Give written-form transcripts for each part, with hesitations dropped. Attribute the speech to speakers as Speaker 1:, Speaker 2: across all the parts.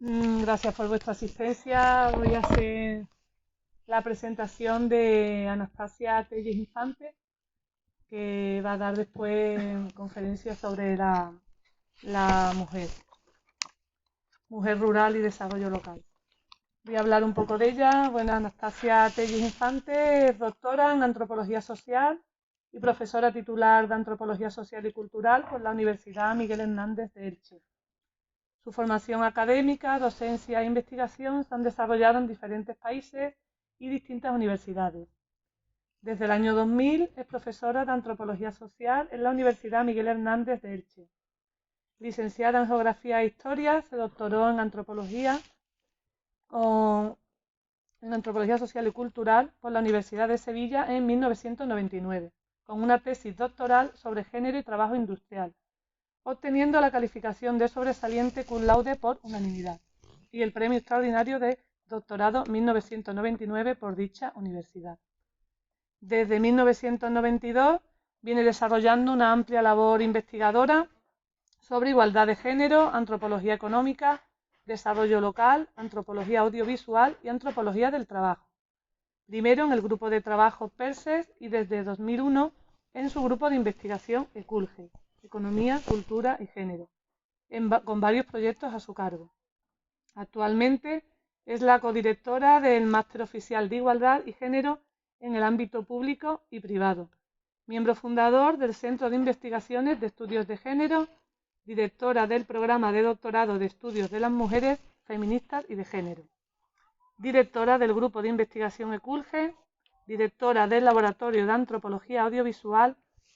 Speaker 1: Gracias por vuestra asistencia. Voy a hacer la presentación de Anastasia Telles Infante, que va a dar después conferencias sobre la mujer rural y desarrollo local. Voy a hablar un poco de ella. Bueno, Anastasia Telles Infante es doctora en Antropología Social y profesora titular de Antropología Social y Cultural por la Universidad Miguel Hernández de Elche. Su formación académica, docencia e investigación se han desarrollado en diferentes países y distintas universidades. Desde el año 2000 es profesora de Antropología Social en la Universidad Miguel Hernández de Elche. Licenciada en Geografía e Historia, se doctoró en Antropología Social y Cultural por la Universidad de Sevilla en 1999, con una tesis doctoral sobre género y trabajo industrial, obteniendo la calificación de sobresaliente cum laude por unanimidad y el premio extraordinario de doctorado 1999 por dicha universidad. Desde 1992 viene desarrollando una amplia labor investigadora sobre igualdad de género, antropología económica, desarrollo local, antropología audiovisual y antropología del trabajo. Primero en el grupo de trabajo PERSES y desde 2001 en su grupo de investigación ECULGE, Economía, Cultura y Género, con varios proyectos a su cargo. Actualmente es la codirectora del Máster Oficial de Igualdad y Género en el ámbito público y privado, miembro fundador del Centro de Investigaciones de Estudios de Género, directora del Programa de Doctorado de Estudios de las Mujeres Feministas y de Género, directora del Grupo de Investigación ECULGE, directora del Laboratorio de Antropología Audiovisual,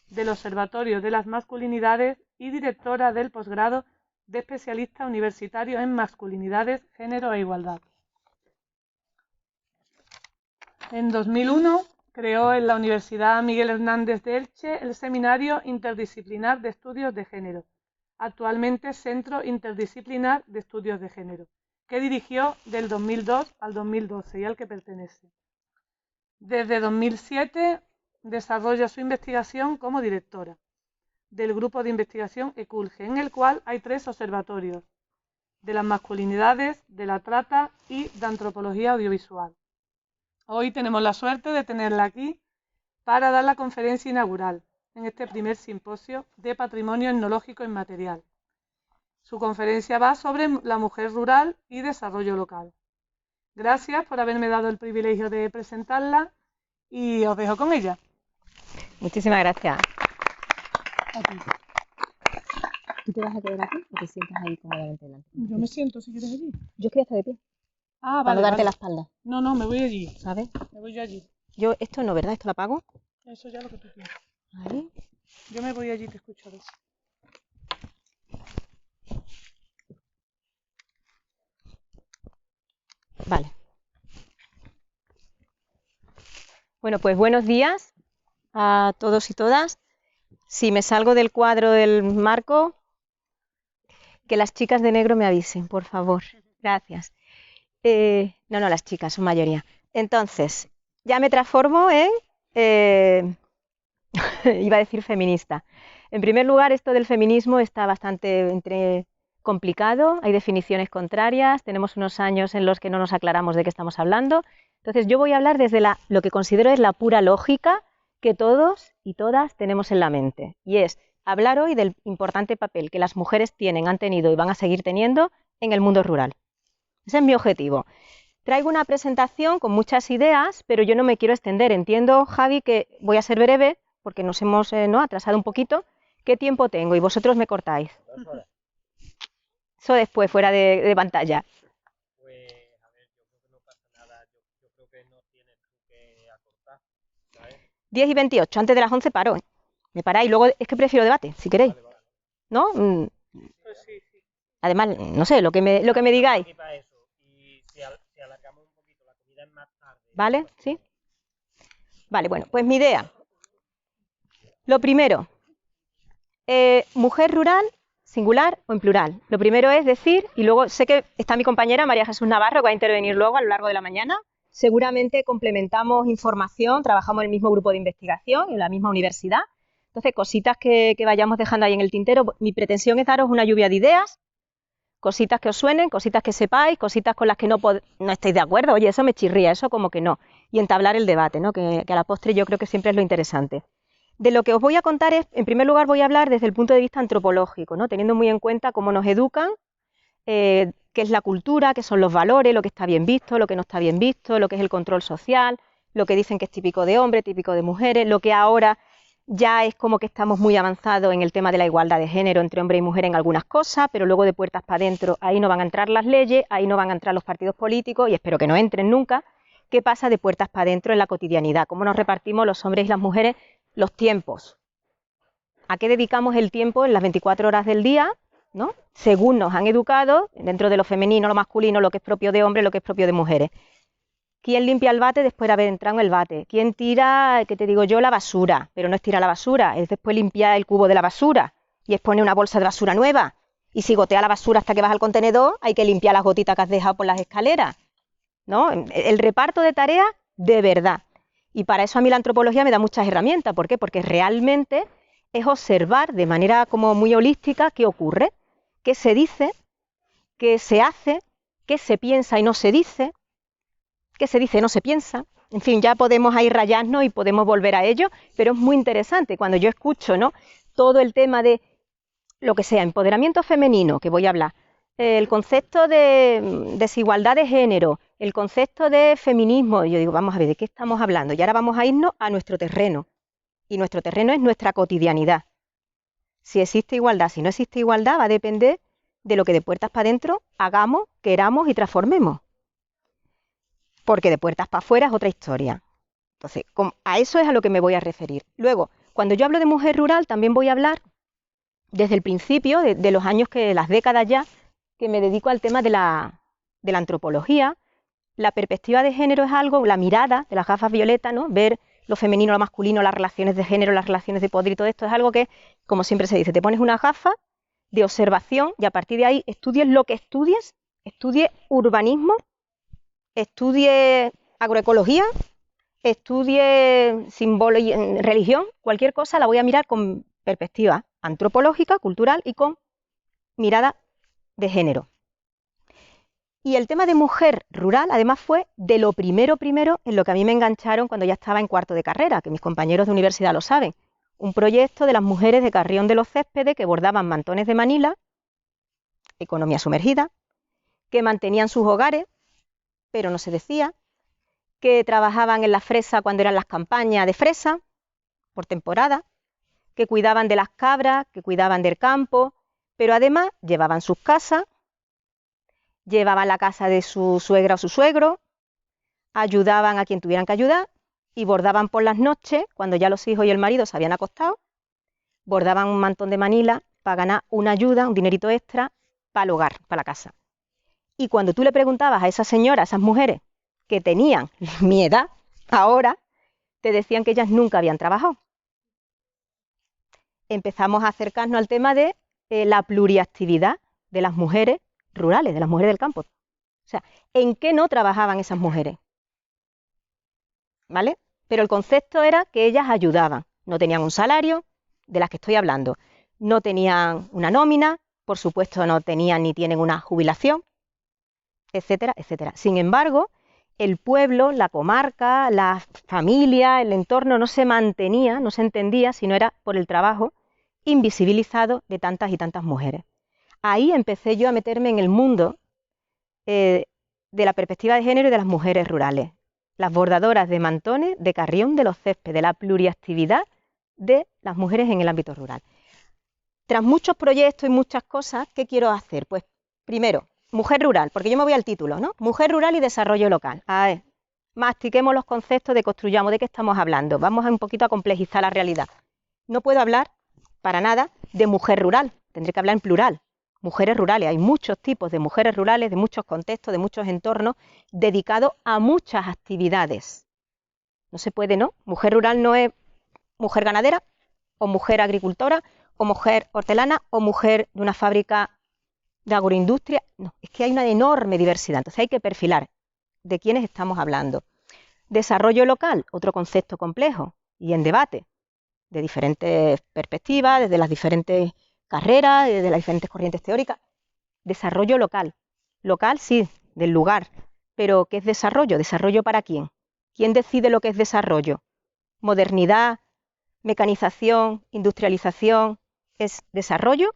Speaker 1: del Observatorio de las Masculinidades y directora del posgrado de especialista universitario en masculinidades, género e igualdad. En 2001 creó en la Universidad Miguel Hernández de Elche el Seminario Interdisciplinar de Estudios de Género, actualmente Centro Interdisciplinar de Estudios de Género, que dirigió del 2002 al 2012 y al que pertenece. Desde 2007 desarrolla su investigación como directora del grupo de investigación ECULGE, en el cual hay 3 observatorios: de las masculinidades, de la trata y de antropología audiovisual. Hoy tenemos la suerte de tenerla aquí para dar la conferencia inaugural en este primer simposio de Patrimonio Etnológico Inmaterial. Su conferencia va sobre la mujer rural y desarrollo local. Gracias por haberme dado el privilegio de presentarla y os dejo con ella.
Speaker 2: Muchísimas gracias.
Speaker 1: Aquí.
Speaker 2: ¿Tú te vas a quedar aquí o te sientas ahí cómodamente delante?
Speaker 1: Yo me siento, si quieres, allí.
Speaker 2: Yo es que voy a estar de pie.
Speaker 1: Ah,
Speaker 2: Para
Speaker 1: vale,
Speaker 2: no darte
Speaker 1: vale.
Speaker 2: la espalda.
Speaker 1: No, me voy allí.
Speaker 2: ¿Sabes?
Speaker 1: Me voy yo allí.
Speaker 2: Yo, esto no, ¿verdad? Esto lo apago.
Speaker 1: Eso ya lo que tú quieras.
Speaker 2: Ahí.
Speaker 1: Yo me voy allí y te escucho a ver.
Speaker 2: Vale. Bueno, pues buenos días a todos y todas. Si me salgo del cuadro del marco, que las chicas de negro me avisen, por favor. Gracias. No, las chicas, son mayoría. Entonces, ya me transformo en... iba a decir feminista. En primer lugar, esto del feminismo está bastante complicado, hay definiciones contrarias, tenemos unos años en los que no nos aclaramos de qué estamos hablando. Entonces yo voy a hablar desde lo que considero es la pura lógica que todos y todas tenemos en la mente, y es hablar hoy del importante papel que las mujeres tienen, han tenido y van a seguir teniendo en el mundo rural. Ese es mi objetivo. Traigo una presentación con muchas ideas, pero yo no me quiero extender. Entiendo, Javi, que voy a ser breve, porque nos hemos atrasado un poquito. ¿Qué tiempo tengo? Y vosotros me cortáis.
Speaker 3: 2 horas.
Speaker 2: Eso después, fuera de pantalla.
Speaker 3: Pues, a ver, yo creo que no pasa nada. Yo creo que no tienes tú que acortar, ¿sabes?
Speaker 2: 10 y 28, antes de las 11 paro. Me paráis, luego es que prefiero debate, si queréis.
Speaker 3: Vale.
Speaker 2: ¿No?
Speaker 1: Pues sí.
Speaker 2: Además, no sé, lo que me digáis.
Speaker 3: Aquí para eso. Y si alargamos un poquito, la comida es más tarde.
Speaker 2: ¿Vale? ¿Sí? Vale, bueno, pues mi idea. Lo primero, mujer rural, singular o en plural. Lo primero es decir, y luego sé que está mi compañera María Jesús Navarro, que va a intervenir luego a lo largo de la mañana. Seguramente complementamos información, trabajamos en el mismo grupo de investigación, en la misma universidad. Entonces, cositas que vayamos dejando ahí en el tintero. Mi pretensión es daros una lluvia de ideas, cositas que os suenen, cositas que sepáis, cositas con las que no estáis de acuerdo, oye, eso me chirría, eso como que no, y entablar el debate, ¿no? Que a la postre yo creo que siempre es lo interesante. De lo que os voy a contar es, en primer lugar, voy a hablar desde el punto de vista antropológico, ¿no? Teniendo muy en cuenta cómo nos educan, qué es la cultura, qué son los valores, lo que está bien visto, lo que no está bien visto, lo que es el control social, lo que dicen que es típico de hombres, típico de mujeres, lo que ahora ya es como que estamos muy avanzados en el tema de la igualdad de género entre hombre y mujer en algunas cosas, pero luego de puertas para adentro ahí no van a entrar las leyes, ahí no van a entrar los partidos políticos y espero que no entren nunca. ¿Qué pasa de puertas para adentro en la cotidianidad? ¿Cómo nos repartimos los hombres y las mujeres los tiempos? ¿A qué dedicamos el tiempo en las 24 horas del día? ¿No? Según nos han educado, dentro de lo femenino, lo masculino, lo que es propio de hombres, lo que es propio de mujeres. ¿Quién limpia el bate después de haber entrado en el bate? ¿Quién tira, qué te digo yo, la basura? Pero no es tirar la basura, es después limpiar el cubo de la basura y es poner una bolsa de basura nueva. Y si gotea la basura hasta que vas al contenedor, hay que limpiar las gotitas que has dejado por las escaleras, ¿no? El reparto de tareas de verdad. Y para eso a mí la antropología me da muchas herramientas. ¿Por qué? Porque realmente es observar de manera como muy holística qué ocurre, qué se dice, qué se hace, qué se piensa y no se dice, qué se dice y no se piensa. En fin, ya podemos ahí rayarnos y podemos volver a ello, pero es muy interesante cuando yo escucho, ¿no?, todo el tema de lo que sea, empoderamiento femenino, que voy a hablar, el concepto de desigualdad de género, el concepto de feminismo. Yo digo, vamos a ver, ¿de qué estamos hablando? Y ahora vamos a irnos a nuestro terreno. Y nuestro terreno es nuestra cotidianidad. Si existe igualdad, si no existe igualdad, va a depender de lo que de puertas para adentro hagamos, queramos y transformemos. Porque de puertas para afuera es otra historia. Entonces, a eso es a lo que me voy a referir. Luego, cuando yo hablo de mujer rural, también voy a hablar desde el principio, de los años, las décadas ya, que me dedico al tema de la antropología. La perspectiva de género es algo, la mirada de las gafas violetas, ¿no?, ver lo femenino, lo masculino, las relaciones de género, las relaciones de poder y todo esto es algo que, como siempre se dice, te pones una gafa de observación y a partir de ahí estudies lo que estudies, estudie urbanismo, estudie agroecología, estudie religión, cualquier cosa la voy a mirar con perspectiva antropológica, cultural y con mirada de género. Y el tema de mujer rural, además, fue de lo primero en lo que a mí me engancharon cuando ya estaba en cuarto de carrera, que mis compañeros de universidad lo saben. Un proyecto de las mujeres de Carrión de los Céspedes que bordaban mantones de Manila, economía sumergida, que mantenían sus hogares, pero no se decía, que trabajaban en la fresa cuando eran las campañas de fresa, por temporada, que cuidaban de las cabras, que cuidaban del campo, pero además llevaban sus casas, llevaban la casa de su suegra o su suegro, ayudaban a quien tuvieran que ayudar y bordaban por las noches, cuando ya los hijos y el marido se habían acostado, bordaban un mantón de Manila para ganar una ayuda, un dinerito extra para el hogar, para la casa. Y cuando tú le preguntabas a esas señoras, a esas mujeres que tenían mi edad ahora, te decían que ellas nunca habían trabajado. Empezamos a acercarnos al tema de la pluriactividad de las mujeres rurales, de las mujeres del campo. O sea, ¿en qué no trabajaban esas mujeres? ¿Vale? Pero el concepto era que ellas ayudaban. No tenían un salario, de las que estoy hablando. No tenían una nómina, por supuesto no tenían ni tienen una jubilación, etcétera, etcétera. Sin embargo, el pueblo, la comarca, la familia, el entorno no se mantenía, no se entendía si no era por el trabajo invisibilizado de tantas y tantas mujeres. Ahí empecé yo a meterme en el mundo de la perspectiva de género y de las mujeres rurales. Las bordadoras de mantones de Carrión de los Céspedes, de la pluriactividad de las mujeres en el ámbito rural. Tras muchos proyectos y muchas cosas, ¿qué quiero hacer? Pues primero, mujer rural, porque yo me voy al título, ¿no? Mujer rural y desarrollo local. A ver, mastiquemos los conceptos, deconstruyamos de qué estamos hablando. Vamos un poquito a complejizar la realidad. No puedo hablar para nada de mujer rural, tendré que hablar en plural. Mujeres rurales, hay muchos tipos de mujeres rurales, de muchos contextos, de muchos entornos, dedicados a muchas actividades. No se puede, ¿no? Mujer rural no es mujer ganadera, o mujer agricultora, o mujer hortelana, o mujer de una fábrica de agroindustria. No, es que hay una enorme diversidad, entonces hay que perfilar de quiénes estamos hablando. Desarrollo local, otro concepto complejo y en debate, de diferentes perspectivas, desde las diferentes carreras, desde las diferentes corrientes teóricas. Desarrollo local. Local, sí, del lugar. Pero, ¿qué es desarrollo? ¿Desarrollo para quién? ¿Quién decide lo que es desarrollo? Modernidad, mecanización, industrialización, ¿es desarrollo?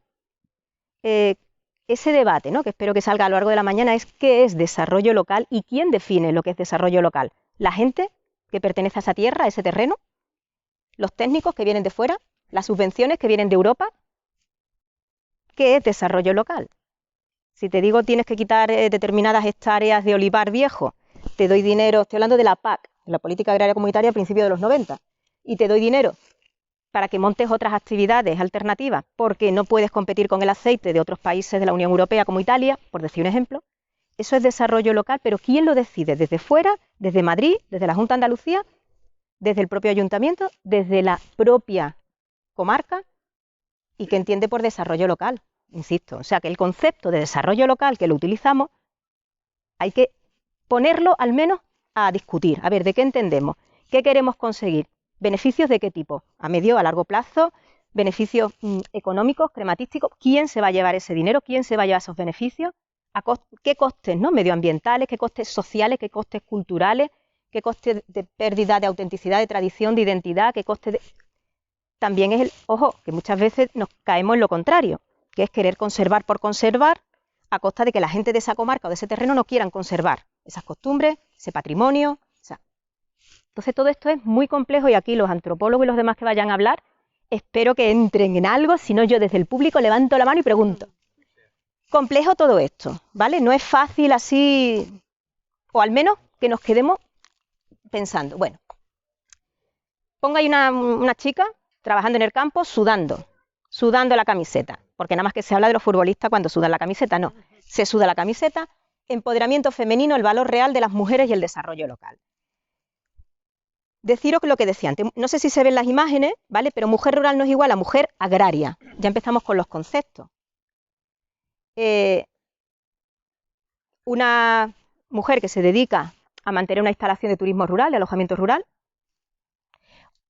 Speaker 2: Ese debate, ¿no?, que espero que salga a lo largo de la mañana, es qué es desarrollo local y quién define lo que es desarrollo local. ¿La gente que pertenece a esa tierra, a ese terreno? ¿Los técnicos que vienen de fuera? ¿Las subvenciones que vienen de Europa? ¿Qué es desarrollo local? Si te digo tienes que quitar determinadas hectáreas de olivar viejo, te doy dinero, estoy hablando de la PAC, la Política Agraria Comunitaria a principios de los 90, y te doy dinero para que montes otras actividades alternativas, porque no puedes competir con el aceite de otros países de la Unión Europea como Italia, por decir un ejemplo. Eso es desarrollo local, pero ¿quién lo decide? ¿Desde fuera? ¿Desde Madrid? ¿Desde la Junta de Andalucía? ¿Desde el propio ayuntamiento? ¿Desde la propia comarca? ¿Y qué entiende por desarrollo local? Insisto, o sea que el concepto de desarrollo local que lo utilizamos hay que ponerlo al menos a discutir. A ver, ¿de qué entendemos? ¿Qué queremos conseguir? ¿Beneficios de qué tipo? ¿A medio, a largo plazo? ¿Beneficios económicos, crematísticos? ¿Quién se va a llevar ese dinero? ¿Quién se va a llevar esos beneficios? ¿Qué costes, ¿no?, medioambientales? ¿Qué costes sociales? ¿Qué costes culturales? ¿Qué costes de pérdida de autenticidad, de tradición, de identidad? ¿Qué costes de...? También es ojo, que muchas veces nos caemos en lo contrario, que es querer conservar por conservar a costa de que la gente de esa comarca o de ese terreno no quieran conservar esas costumbres, ese patrimonio. Entonces todo esto es muy complejo y aquí los antropólogos y los demás que vayan a hablar, espero que entren en algo, si no yo desde el público levanto la mano y pregunto. Complejo todo esto, ¿vale? No es fácil así, o al menos que nos quedemos pensando. Bueno, pongo ahí una chica trabajando en el campo, sudando la camiseta, porque nada más que se habla de los futbolistas cuando sudan la camiseta, no, se suda la camiseta. Empoderamiento femenino, el valor real de las mujeres y el desarrollo local. Deciros lo que decía antes, no sé si se ven las imágenes, ¿vale? Pero mujer rural no es igual a mujer agraria. Ya empezamos con los conceptos. Una mujer que se dedica a mantener una instalación de turismo rural, de alojamiento rural,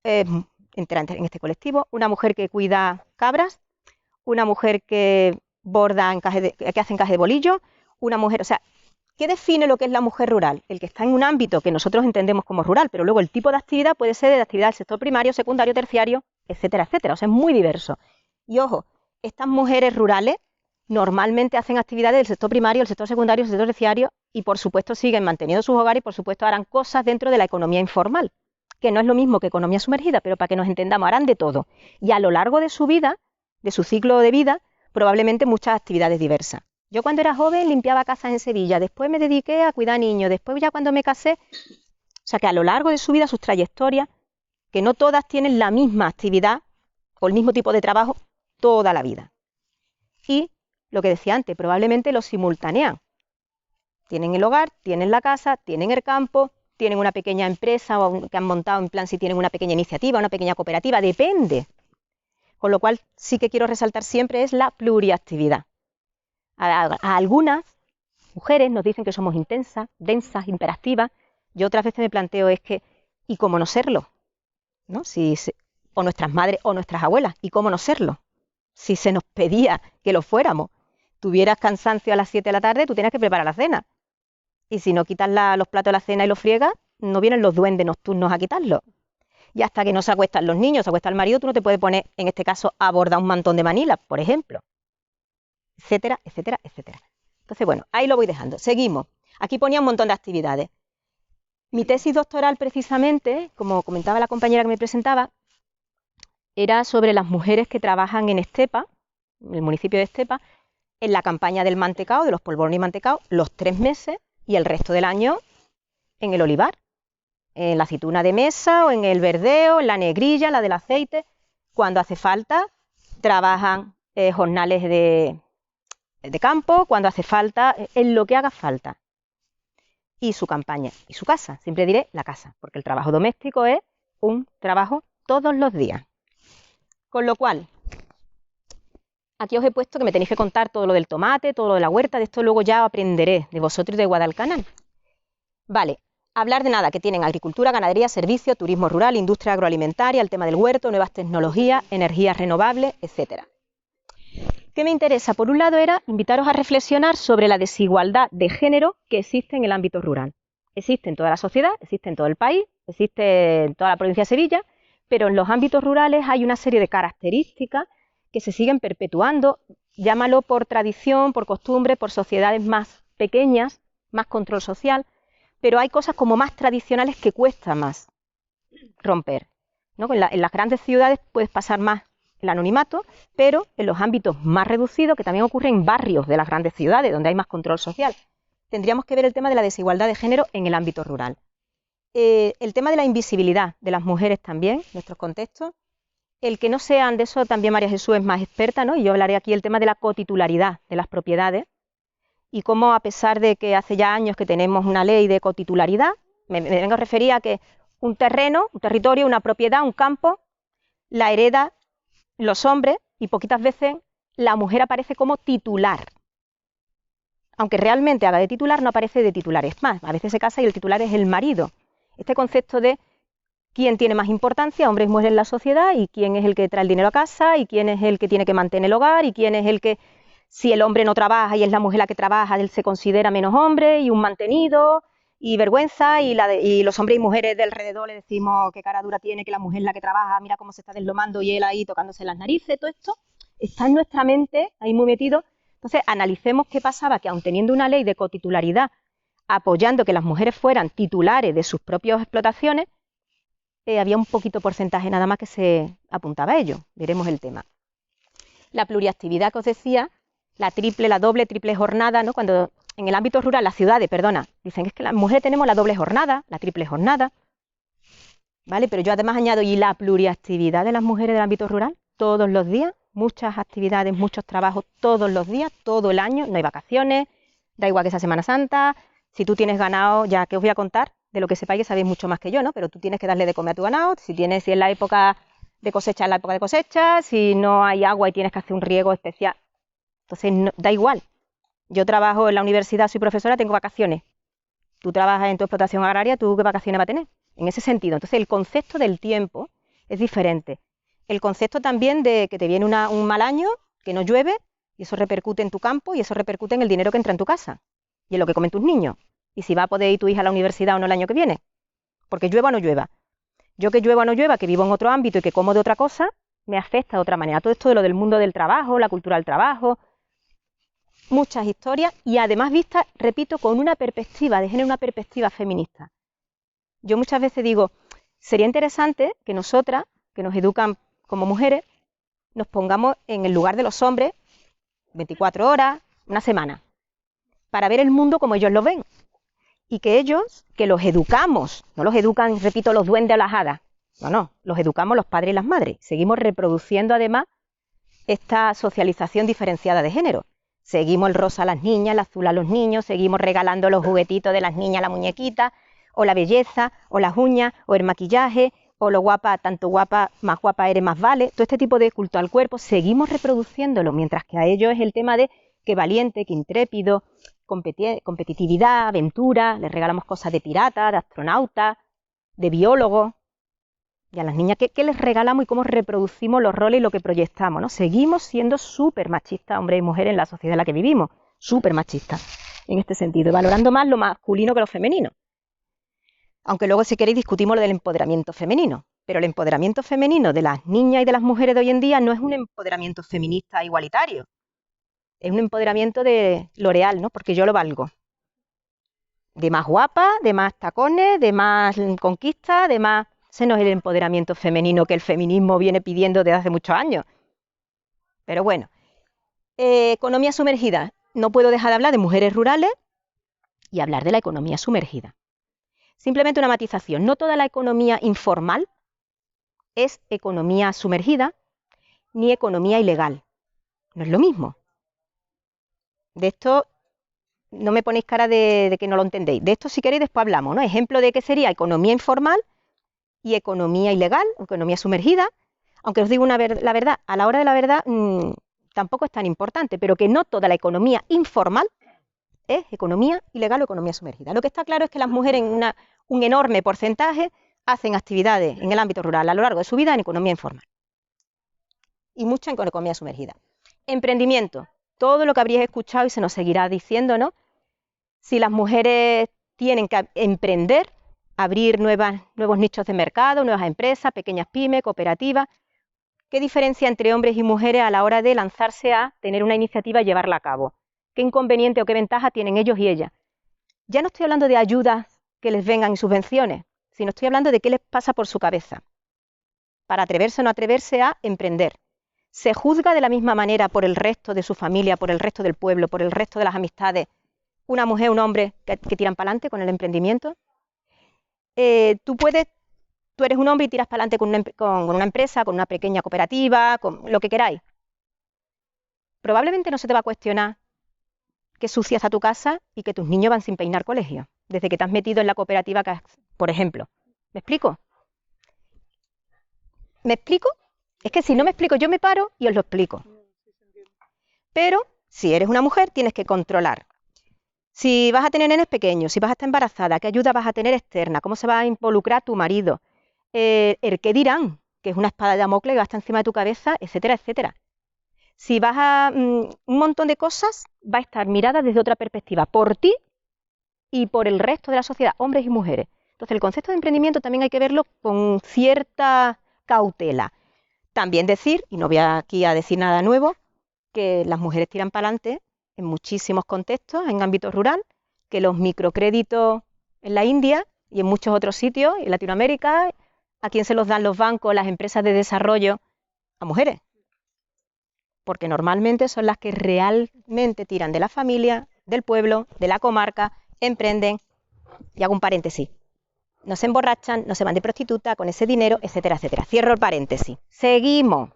Speaker 2: entra en este colectivo. Una mujer que cuida cabras, una mujer que borda que hace encaje de bolillo, una mujer, o sea, ¿qué define lo que es la mujer rural? El que está en un ámbito que nosotros entendemos como rural, pero luego el tipo de actividad puede ser de actividad del sector primario, secundario, terciario, etcétera, etcétera. O sea, es muy diverso. Y ojo, estas mujeres rurales normalmente hacen actividades del sector primario, del sector secundario, del sector terciario y, por supuesto, siguen manteniendo sus hogares y, por supuesto, harán cosas dentro de la economía informal, que no es lo mismo que economía sumergida, pero para que nos entendamos, harán de todo. Y a lo largo de su vida, de su ciclo de vida, probablemente muchas actividades diversas. Yo cuando era joven limpiaba casas en Sevilla, después me dediqué a cuidar niños, después ya cuando me casé, o sea que a lo largo de su vida, sus trayectorias, que no todas tienen la misma actividad o el mismo tipo de trabajo toda la vida. Y lo que decía antes, probablemente lo simultanean. Tienen el hogar, tienen la casa, tienen el campo, tienen una pequeña empresa o que han montado en plan si tienen una pequeña iniciativa, una pequeña cooperativa, depende. Con lo cual sí que quiero resaltar siempre es la pluriactividad. A algunas mujeres nos dicen que somos intensas, densas, hiperactivas. Yo otras veces me planteo es que, ¿y cómo no serlo? ¿No? O nuestras madres o nuestras abuelas, ¿y cómo no serlo? Si se nos pedía que lo fuéramos, tuvieras cansancio a las 7 de la tarde, tú tienes que preparar la cena. Y si no quitas los platos de la cena y los friegas, no vienen los duendes nocturnos a quitarlos. Y hasta que no se acuestan los niños, se acuesta el marido, tú no te puedes poner, en este caso, a bordar un mantón de Manila, por ejemplo. Etcétera, etcétera, etcétera. Entonces, bueno, ahí lo voy dejando. Seguimos. Aquí ponía un montón de actividades. Mi tesis doctoral, precisamente, como comentaba la compañera que me presentaba, era sobre las mujeres que trabajan en Estepa, en el municipio de Estepa, en la campaña del mantecao, de los polvorones y mantecao, los 3 meses y el resto del año en el olivar, en la aceituna de mesa o en el verdeo, en la negrilla, la del aceite. Cuando hace falta, trabajan jornales de campo, cuando hace falta, en lo que haga falta. Y su campaña, y su casa, siempre diré la casa, porque el trabajo doméstico es un trabajo todos los días. Con lo cual, aquí os he puesto que me tenéis que contar todo lo del tomate, todo lo de la huerta, de esto luego ya aprenderé de vosotros y de Guadalcanal. Vale, hablar de nada, que tienen agricultura, ganadería, servicio, turismo rural, industria agroalimentaria, el tema del huerto, nuevas tecnologías, energías renovables, etcétera. ¿Qué me interesa? Por un lado era invitaros a reflexionar sobre la desigualdad de género que existe en el ámbito rural. Existe en toda la sociedad, existe en todo el país, existe en toda la provincia de Sevilla, pero en los ámbitos rurales hay una serie de características que se siguen perpetuando, llámalo por tradición, por costumbre, por sociedades más pequeñas, más control social, pero hay cosas como más tradicionales que cuesta más romper, ¿no? En las grandes ciudades puedes pasar más el anonimato, pero en los ámbitos más reducidos, que también ocurre en barrios de las grandes ciudades, donde hay más control social, tendríamos que ver el tema de la desigualdad de género en el ámbito rural. El tema de la invisibilidad de las mujeres también, en nuestros contextos, el que no sean, de eso también María Jesús es más experta, ¿no? Y yo hablaré aquí del tema de la cotitularidad de las propiedades, y cómo, a pesar de que hace ya años que tenemos una ley de cotitularidad, me vengo a referir a que un terreno, un territorio, una propiedad, un campo, la hereda los hombres, y poquitas veces la mujer aparece como titular. Aunque realmente haga de titular, no aparece de titular. Es más, a veces se casa y el titular es el marido. Este concepto de quién tiene más importancia, hombres y mujeres en la sociedad, y quién es el que trae el dinero a casa, y quién es el que tiene que mantener el hogar, y quién es el que, si el hombre no trabaja y es la mujer la que trabaja, él se considera menos hombre y un mantenido, y vergüenza, y los hombres y mujeres de alrededor le decimos qué cara dura tiene, que la mujer es la que trabaja, mira cómo se está deslomando y él ahí tocándose las narices. Todo esto está en nuestra mente, ahí muy metido. Entonces, analicemos qué pasaba, que aun teniendo una ley de cotitularidad, apoyando que las mujeres fueran titulares de sus propias explotaciones, había un poquito porcentaje nada más que se apuntaba a ello. Veremos el tema. La pluriactividad que os decía, la doble, triple jornada, ¿no? Cuando en el ámbito rural, las ciudades, dicen es que las mujeres tenemos la doble jornada, la triple jornada, ¿vale? Pero yo además añado, ¿y la pluriactividad de las mujeres del ámbito rural? Todos los días, muchas actividades, muchos trabajos, todos los días, todo el año, no hay vacaciones, da igual que sea Semana Santa, si tú tienes ganado, ya que os voy a contar, de lo que sepáis, que sabéis mucho más que yo, ¿no? Pero tú tienes que darle de comer a tu ganado, si es la época de cosecha, es la época de cosecha, si no hay agua y tienes que hacer un riego especial, entonces da igual. Yo trabajo en la universidad, soy profesora, tengo vacaciones. Tú trabajas en tu explotación agraria, ¿tú qué vacaciones vas a tener? En ese sentido. Entonces, el concepto del tiempo es diferente. El concepto también de que te viene un mal año, que no llueve, y eso repercute en tu campo, y eso repercute en el dinero que entra en tu casa, y en lo que comen tus niños, y si va a poder ir tu hija a la universidad o no el año que viene, porque llueva o no llueva. Yo que llueva o no llueva, que vivo en otro ámbito y que como de otra cosa, me afecta de otra manera. Todo esto de lo del mundo del trabajo, la cultura del trabajo, muchas historias, y además vistas, repito, con una perspectiva de género, una perspectiva feminista. Yo muchas veces digo, sería interesante que nosotras, que nos educan como mujeres, nos pongamos en el lugar de los hombres 24 horas, una semana, para ver el mundo como ellos lo ven. Y que ellos, que los educamos, no los educan, repito, los duendes o las hadas, no, los educamos los padres y las madres. Seguimos reproduciendo además esta socialización diferenciada de género. Seguimos el rosa a las niñas, el azul a los niños, seguimos regalando los juguetitos de las niñas a la muñequita, o la belleza, o las uñas, o el maquillaje, o lo guapa, tanto guapa, más guapa eres, más vale. Todo este tipo de culto al cuerpo, seguimos reproduciéndolo, mientras que a ellos es el tema de que valiente, que intrépido, competitividad, aventura, les regalamos cosas de pirata, de astronauta, de biólogo. Y a las niñas, ¿qué les regalamos y cómo reproducimos los roles y lo que proyectamos, ¿no? Seguimos siendo súper machistas, hombres y mujeres, en la sociedad en la que vivimos, súper machistas en este sentido, valorando más lo masculino que lo femenino. Aunque luego, si queréis, discutimos lo del empoderamiento femenino, pero el empoderamiento femenino de las niñas y de las mujeres de hoy en día no es un empoderamiento feminista igualitario, es un empoderamiento de lo real, ¿no? Porque yo lo valgo. De más guapa, de más tacones, de más conquista, de más... Ese no es el empoderamiento femenino que el feminismo viene pidiendo desde hace muchos años. Pero bueno, economía sumergida. No puedo dejar de hablar de mujeres rurales y hablar de la economía sumergida. Simplemente una matización. No toda la economía informal es economía sumergida ni economía ilegal. No es lo mismo. De esto no me ponéis cara de que no lo entendéis. De esto, si queréis, después hablamos, ¿no? Ejemplo de qué sería economía informal y economía ilegal, economía sumergida, aunque os digo la verdad, a la hora de la verdad tampoco es tan importante, pero que no toda la economía informal es economía ilegal o economía sumergida. Lo que está claro es que las mujeres en un enorme porcentaje hacen actividades en el ámbito rural a lo largo de su vida en economía informal y mucha en economía sumergida. Emprendimiento. Todo lo que habríais escuchado y se nos seguirá diciendo, ¿no? Si las mujeres tienen que emprender, abrir nuevos nichos de mercado, nuevas empresas, pequeñas pymes, cooperativas. ¿Qué diferencia entre hombres y mujeres a la hora de lanzarse a tener una iniciativa y llevarla a cabo? ¿Qué inconveniente o qué ventaja tienen ellos y ellas? Ya no estoy hablando de ayudas que les vengan y subvenciones, sino estoy hablando de qué les pasa por su cabeza para atreverse o no atreverse a emprender. ¿Se juzga de la misma manera por el resto de su familia, por el resto del pueblo, por el resto de las amistades, una mujer o un hombre que tiran para adelante con el emprendimiento? Tú eres un hombre y tiras para adelante con una empresa, con una pequeña cooperativa, con lo que queráis. Probablemente no se te va a cuestionar que sucia está tu casa y que tus niños van sin peinar colegio, desde que te has metido en la cooperativa, por ejemplo. ¿Me explico? ¿Me explico? Es que si no me explico, yo me paro y os lo explico. Pero si eres una mujer, tienes que controlar. Si vas a tener nenes pequeños, si vas a estar embarazada, qué ayuda vas a tener externa, cómo se va a involucrar tu marido, el qué dirán, que es una espada de Damocles que va a estar encima de tu cabeza, etcétera, etcétera. Si vas a un montón de cosas, va a estar mirada desde otra perspectiva, por ti y por el resto de la sociedad, hombres y mujeres. Entonces, el concepto de emprendimiento también hay que verlo con cierta cautela. También decir, y no voy aquí a decir nada nuevo, que las mujeres tiran para adelante en muchísimos contextos, en ámbito rural, que los microcréditos en la India y en muchos otros sitios, en Latinoamérica, ¿a quién se los dan los bancos, las empresas de desarrollo? A mujeres. Porque normalmente son las que realmente tiran de la familia, del pueblo, de la comarca, emprenden, y hago un paréntesis, no se emborrachan, no se van de prostituta con ese dinero, etcétera, etcétera. Cierro el paréntesis. Seguimos.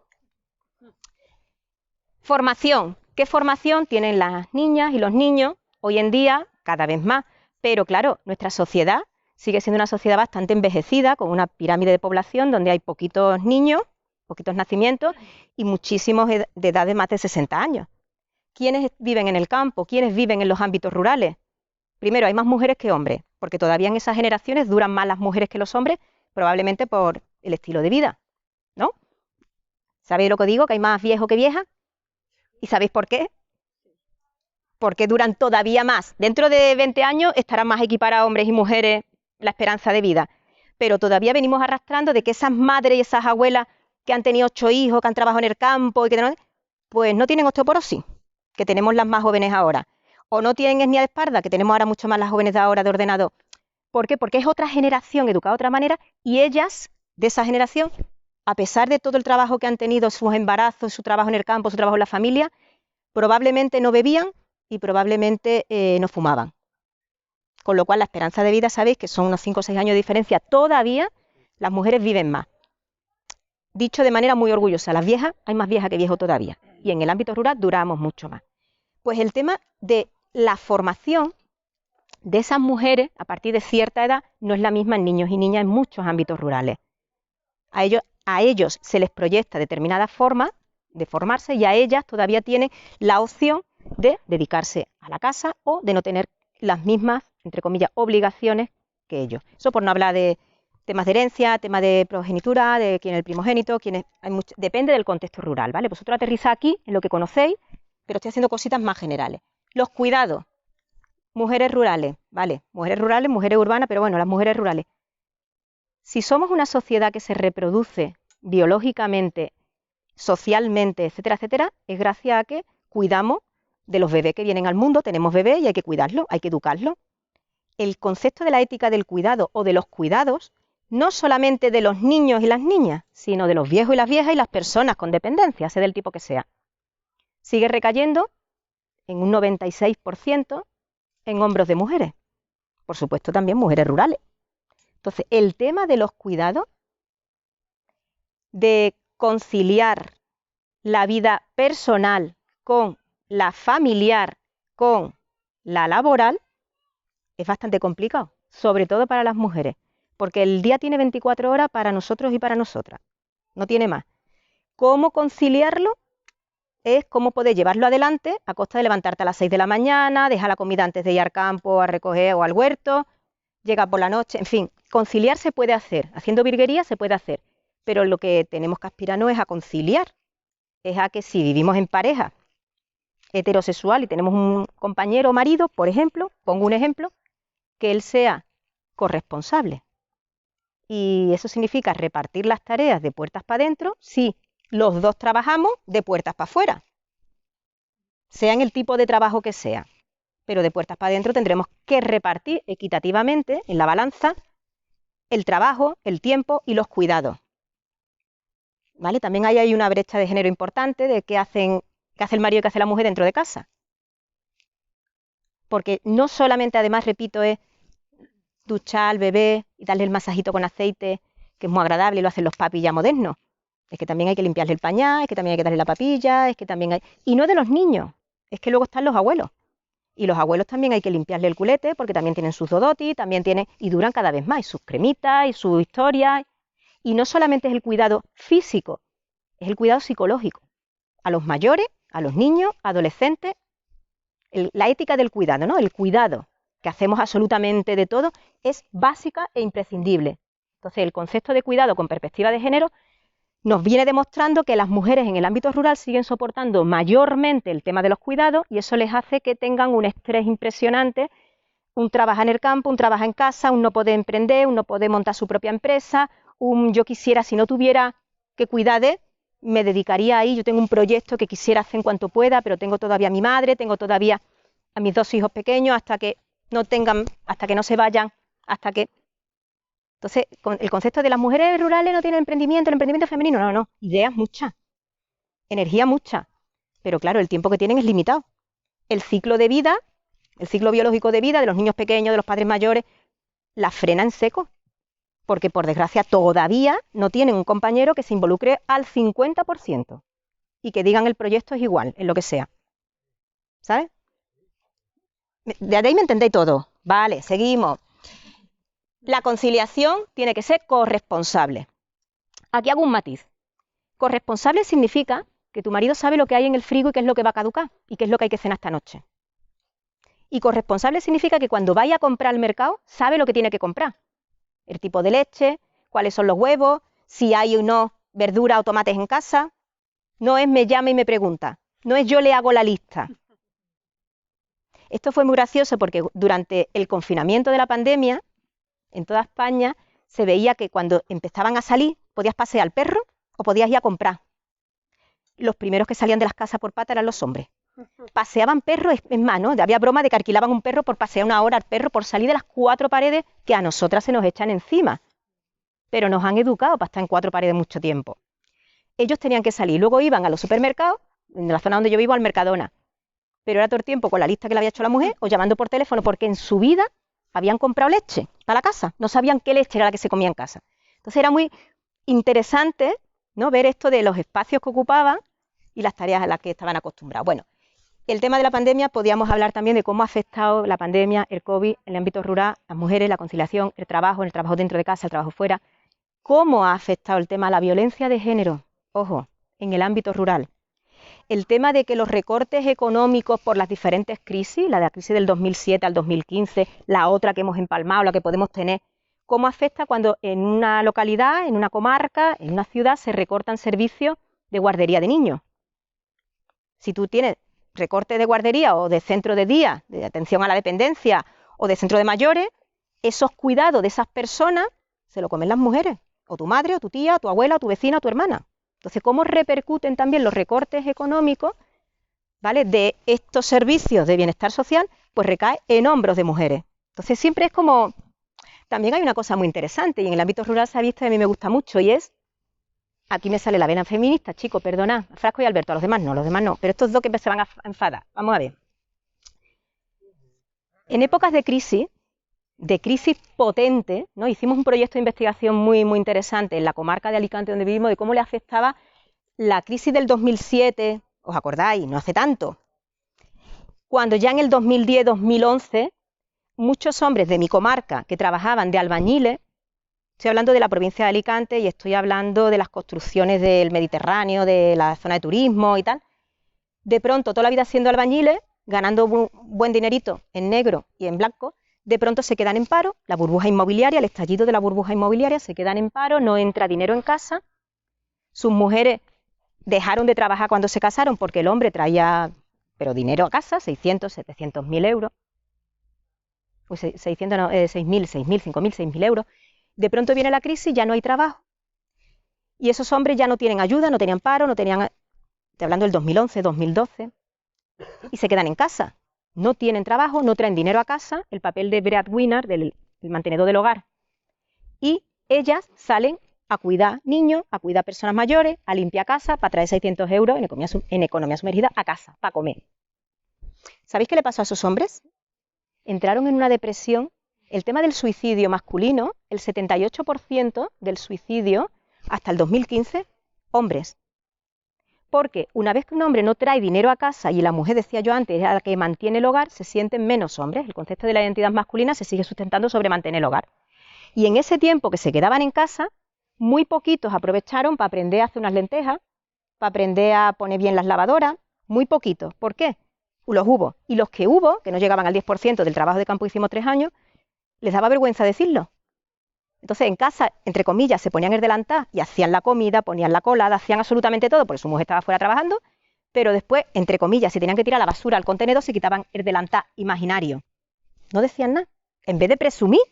Speaker 2: Formación. ¿Qué formación tienen las niñas y los niños hoy en día? Cada vez más. Pero claro, nuestra sociedad sigue siendo una sociedad bastante envejecida, con una pirámide de población donde hay poquitos niños, poquitos nacimientos y muchísimos de edad de más de 60 años. ¿Quiénes viven en el campo? ¿Quiénes viven en los ámbitos rurales? Primero, hay más mujeres que hombres, porque todavía en esas generaciones duran más las mujeres que los hombres, probablemente por el estilo de vida, ¿no? ¿Sabéis lo que digo? Que hay más viejos que viejas. ¿Y sabéis por qué? Porque duran todavía más. Dentro de 20 años estarán más equiparados hombres y mujeres la esperanza de vida. Pero todavía venimos arrastrando de que esas madres y esas abuelas que han tenido 8 hijos, que han trabajado en el campo, pues no tienen osteoporosis, que tenemos las más jóvenes ahora. O no tienen hernia de espalda, que tenemos ahora mucho más las jóvenes de ahora de ordenador. ¿Por qué? Porque es otra generación educada de otra manera y ellas, de esa generación, a pesar de todo el trabajo que han tenido, sus embarazos, su trabajo en el campo, su trabajo en la familia, probablemente no bebían y probablemente no fumaban. Con lo cual la esperanza de vida, sabéis que son unos 5 o 6 años de diferencia, todavía las mujeres viven más. Dicho de manera muy orgullosa, las viejas, hay más viejas que viejos todavía. Y en el ámbito rural duramos mucho más. Pues el tema de la formación de esas mujeres a partir de cierta edad no es la misma en niños y niñas en muchos ámbitos rurales. A ellos se les proyecta determinada forma de formarse y a ellas todavía tienen la opción de dedicarse a la casa o de no tener las mismas, entre comillas, obligaciones que ellos. Eso por no hablar de temas de herencia, temas de progenitura, de quién es el primogénito, depende del contexto rural, ¿vale? Vosotros aterrizáis aquí en lo que conocéis, pero estoy haciendo cositas más generales. Los cuidados, mujeres rurales, ¿vale? Mujeres rurales, mujeres urbanas, pero bueno, las mujeres rurales. Si somos una sociedad que se reproduce biológicamente, socialmente, etcétera, etcétera, es gracias a que cuidamos de los bebés que vienen al mundo, tenemos bebés y hay que cuidarlos, hay que educarlos. El concepto de la ética del cuidado o de los cuidados, no solamente de los niños y las niñas, sino de los viejos y las viejas y las personas con dependencia, sea del tipo que sea, sigue recayendo en un 96% en hombros de mujeres. Por supuesto también mujeres rurales. Entonces, el tema de los cuidados, de conciliar la vida personal con la familiar, con la laboral, es bastante complicado, sobre todo para las mujeres, porque el día tiene 24 horas para nosotros y para nosotras, no tiene más. ¿Cómo conciliarlo? Es cómo poder llevarlo adelante a costa de levantarte a las 6 de la mañana, dejar la comida antes de ir al campo, a recoger o al huerto, llegar por la noche, en fin, conciliar se puede hacer, haciendo virguería se puede hacer, pero lo que tenemos que aspirar no es a conciliar, es a que si vivimos en pareja heterosexual y tenemos un compañero o marido, por ejemplo, pongo un ejemplo, que él sea corresponsable. Y eso significa repartir las tareas de puertas para adentro si los dos trabajamos de puertas para afuera, sea en el tipo de trabajo que sea. Pero de puertas para adentro tendremos que repartir equitativamente en la balanza el trabajo, el tiempo y los cuidados. ¿Vale? También ahí hay una brecha de género importante de qué hace el marido y qué hace la mujer dentro de casa. Porque no solamente, además, repito, es duchar al bebé y darle el masajito con aceite, que es muy agradable y lo hacen los papis ya modernos. Es que también hay que limpiarle el pañal, es que también hay que darle la papilla, es que también hay... Y no de los niños, es que luego están los abuelos. Y los abuelos también hay que limpiarle el culete porque también tienen sus dodotis, también tienen... Y duran cada vez más, y sus cremitas, y sus historias. Y no solamente es el cuidado físico, es el cuidado psicológico. A los mayores, a los niños, adolescentes, la ética del cuidado, ¿no? El cuidado, que hacemos absolutamente de todo, es básica e imprescindible. Entonces, el concepto de cuidado con perspectiva de género nos viene demostrando que las mujeres en el ámbito rural siguen soportando mayormente el tema de los cuidados y eso les hace que tengan un estrés impresionante, un trabajo en el campo, un trabajo en casa, un no poder emprender, un no poder montar su propia empresa, un yo quisiera, si no tuviera que cuidar de, me dedicaría ahí, yo tengo un proyecto que quisiera hacer en cuanto pueda, pero tengo todavía a mi madre, tengo todavía a mis 2 hijos pequeños, hasta que no tengan, hasta que no se vayan, hasta que... Entonces, el concepto de las mujeres rurales no tienen emprendimiento, el emprendimiento femenino, no, ideas muchas, energía mucha, pero claro, el tiempo que tienen es limitado. El ciclo de vida, el ciclo biológico de vida de los niños pequeños, de los padres mayores, la frena en seco, porque por desgracia todavía no tienen un compañero que se involucre al 50% y que digan el proyecto es igual, en lo que sea. ¿Sabes? De ahí me entendéis todo. Vale, seguimos. La conciliación tiene que ser corresponsable. Aquí hago un matiz. Corresponsable significa que tu marido sabe lo que hay en el frigo y qué es lo que va a caducar y qué es lo que hay que cenar esta noche. Y corresponsable significa que cuando vaya a comprar al mercado, sabe lo que tiene que comprar. El tipo de leche, cuáles son los huevos, si hay o no verdura o tomates en casa. No es me llama y me pregunta. No es yo le hago la lista. Esto fue muy gracioso porque durante el confinamiento de la pandemia, en toda España, se veía que cuando empezaban a salir, podías pasear al perro o podías ir a comprar. Los primeros que salían de las casas por pata eran los hombres. Paseaban perros, es más, ¿no? Había broma de que alquilaban un perro por pasear 1 hora al perro por salir de las 4 paredes que a nosotras se nos echan encima. Pero nos han educado para estar en 4 paredes mucho tiempo. Ellos tenían que salir, luego iban a los supermercados, en la zona donde yo vivo, al Mercadona. Pero era todo el tiempo con la lista que le había hecho la mujer o llamando por teléfono porque en su vida habían comprado leche para la casa, no sabían qué leche era la que se comía en casa. Entonces era muy interesante, ¿no?, ver esto de los espacios que ocupaban y las tareas a las que estaban acostumbrados. Bueno, el tema de la pandemia, podíamos hablar también de cómo ha afectado la pandemia, el COVID, en el ámbito rural, las mujeres, la conciliación, el trabajo dentro de casa, el trabajo fuera. ¿Cómo ha afectado el tema de la violencia de género? Ojo, en el ámbito rural. El tema de que los recortes económicos por las diferentes crisis, la de la crisis del 2007 al 2015, la otra que hemos empalmado, la que podemos tener, cómo afecta cuando en una localidad, en una comarca, en una ciudad, se recortan servicios de guardería de niños. Si tú tienes recorte de guardería o de centro de día, de atención a la dependencia o de centro de mayores, esos cuidados de esas personas se lo comen las mujeres, o tu madre, o tu tía, o tu abuela, o tu vecina, o tu hermana. Entonces, ¿cómo repercuten también los recortes económicos, ¿vale?, de estos servicios de bienestar social? Pues recae en hombros de mujeres. Entonces, siempre es como... También hay una cosa muy interesante, y en el ámbito rural se ha visto y a mí me gusta mucho, y es... Aquí me sale la vena feminista, chico, perdona, Frasco y Alberto, a los demás no, pero estos dos que se van a enfadar. Vamos a ver. En épocas de crisis potente, ¿no?, hicimos un proyecto de investigación muy, muy interesante en la comarca de Alicante donde vivimos, de cómo le afectaba la crisis del 2007, ¿os acordáis? No hace tanto. Cuando ya en el 2010-2011, muchos hombres de mi comarca que trabajaban de albañiles, estoy hablando de la provincia de Alicante y estoy hablando de las construcciones del Mediterráneo, de la zona de turismo y tal, de pronto toda la vida siendo albañiles, ganando buen dinerito en negro y en blanco, de pronto se quedan en paro, la burbuja inmobiliaria, el estallido de la burbuja inmobiliaria, se quedan en paro, no entra dinero en casa, sus mujeres dejaron de trabajar cuando se casaron porque el hombre traía pero dinero a casa, 600, 700 mil euros, pues 600 no, 6.000, 5.000, 6.000 euros. De pronto viene la crisis, ya no hay trabajo. Y esos hombres ya no tienen ayuda, no tenían paro, no tenían, estoy hablando del 2011, 2012, y se quedan en casa. No tienen trabajo, no traen dinero a casa, el papel de breadwinner, del mantenedor del hogar. Y ellas salen a cuidar niños, a cuidar personas mayores, a limpiar casa, para traer 600 euros en economía sumergida a casa, para comer. ¿Sabéis qué le pasó a esos hombres? Entraron en una depresión. El tema del suicidio masculino, el 78% del suicidio hasta el 2015, hombres. Porque una vez que un hombre no trae dinero a casa y la mujer, decía yo antes, es la que mantiene el hogar, se sienten menos hombres. El concepto de la identidad masculina se sigue sustentando sobre mantener el hogar. Y en ese tiempo que se quedaban en casa, muy poquitos aprovecharon para aprender a hacer unas lentejas, para aprender a poner bien las lavadoras, muy poquitos. ¿Por qué? Los hubo. Y los que hubo, que no llegaban al 10% del trabajo de campo, hicimos 3 años, les daba vergüenza decirlo. Entonces, en casa, entre comillas, se ponían el delantal y hacían la comida, ponían la colada, hacían absolutamente todo, porque su mujer estaba fuera trabajando, pero después, entre comillas, si tenían que tirar la basura al contenedor, se quitaban el delantal imaginario. No decían nada. En vez de presumir,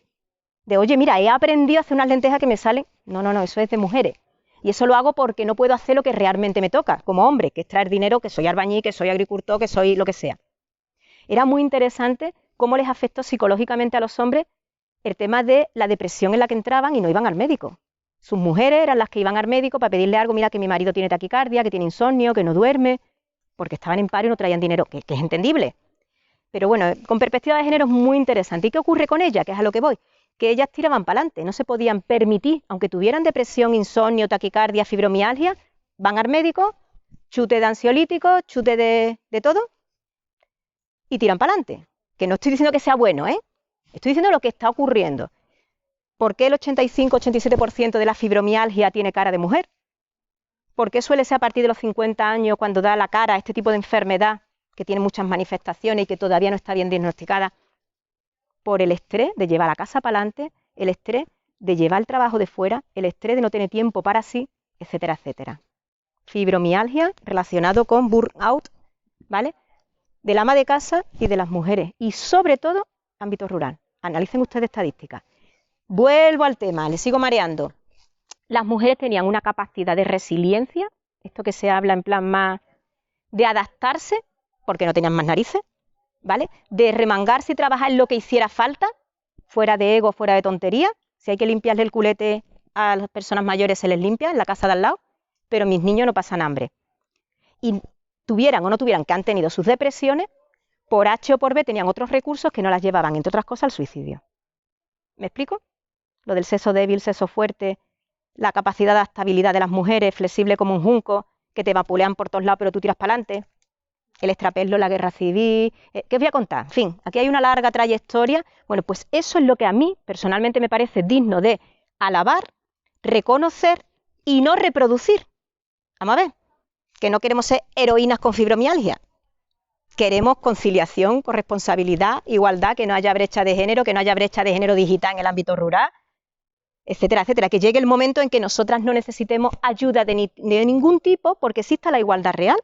Speaker 2: de, oye, mira, he aprendido a hacer unas lentejas que me salen. No, no, no, eso es de mujeres. Y eso lo hago porque no puedo hacer lo que realmente me toca, como hombre, que es traer dinero, que soy albañil, que soy agricultor, que soy lo que sea. Era muy interesante cómo les afectó psicológicamente a los hombres el tema de la depresión en la que entraban y no iban al médico. Sus mujeres eran las que iban al médico para pedirle algo, mira que mi marido tiene taquicardia, que tiene insomnio, que no duerme, porque estaban en paro y no traían dinero, que es entendible. Pero bueno, con perspectiva de género es muy interesante. ¿Y qué ocurre con ella? Que es a lo que voy. Que ellas tiraban para adelante, no se podían permitir, aunque tuvieran depresión, insomnio, taquicardia, fibromialgia, van al médico, chute de ansiolíticos, chute de todo, y tiran para adelante. Que no estoy diciendo que sea bueno, ¿eh? Estoy diciendo lo que está ocurriendo. ¿Por qué el 85-87% de la fibromialgia tiene cara de mujer? ¿Por qué suele ser a partir de los 50 años cuando da la cara a este tipo de enfermedad que tiene muchas manifestaciones y que todavía no está bien diagnosticada? Por el estrés de llevar la casa para adelante, el estrés de llevar el trabajo de fuera, el estrés de no tener tiempo para sí, etcétera, etcétera. Fibromialgia relacionado con burnout, ¿vale? Del ama de casa y de las mujeres. Y sobre todo, ámbito rural. Analicen ustedes estadísticas. Vuelvo al tema, les sigo mareando. Las mujeres tenían una capacidad de resiliencia, esto que se habla en plan más de adaptarse, porque no tenían más narices, ¿vale? De remangarse y trabajar en lo que hiciera falta, fuera de ego, fuera de tontería. Si hay que limpiarle el culete a las personas mayores, se les limpia en la casa de al lado, pero mis niños no pasan hambre. Y tuvieran o no tuvieran, que han tenido sus depresiones, por H o por B tenían otros recursos que no las llevaban, entre otras cosas, al suicidio. ¿Me explico? Lo del sexo débil, sexo fuerte, la capacidad de adaptabilidad de las mujeres, flexible como un junco, que te vapulean por todos lados pero tú tiras para adelante, el extrapello, la guerra civil, ¿qué os voy a contar? En fin, aquí hay una larga trayectoria. Bueno, pues eso es lo que a mí personalmente me parece digno de alabar, reconocer y no reproducir. Vamos a ver, que no queremos ser heroínas con fibromialgia. Queremos conciliación, corresponsabilidad, igualdad, que no haya brecha de género, que no haya brecha de género digital en el ámbito rural, etcétera, etcétera. Que llegue el momento en que nosotras no necesitemos ayuda de ningún tipo porque exista la igualdad real.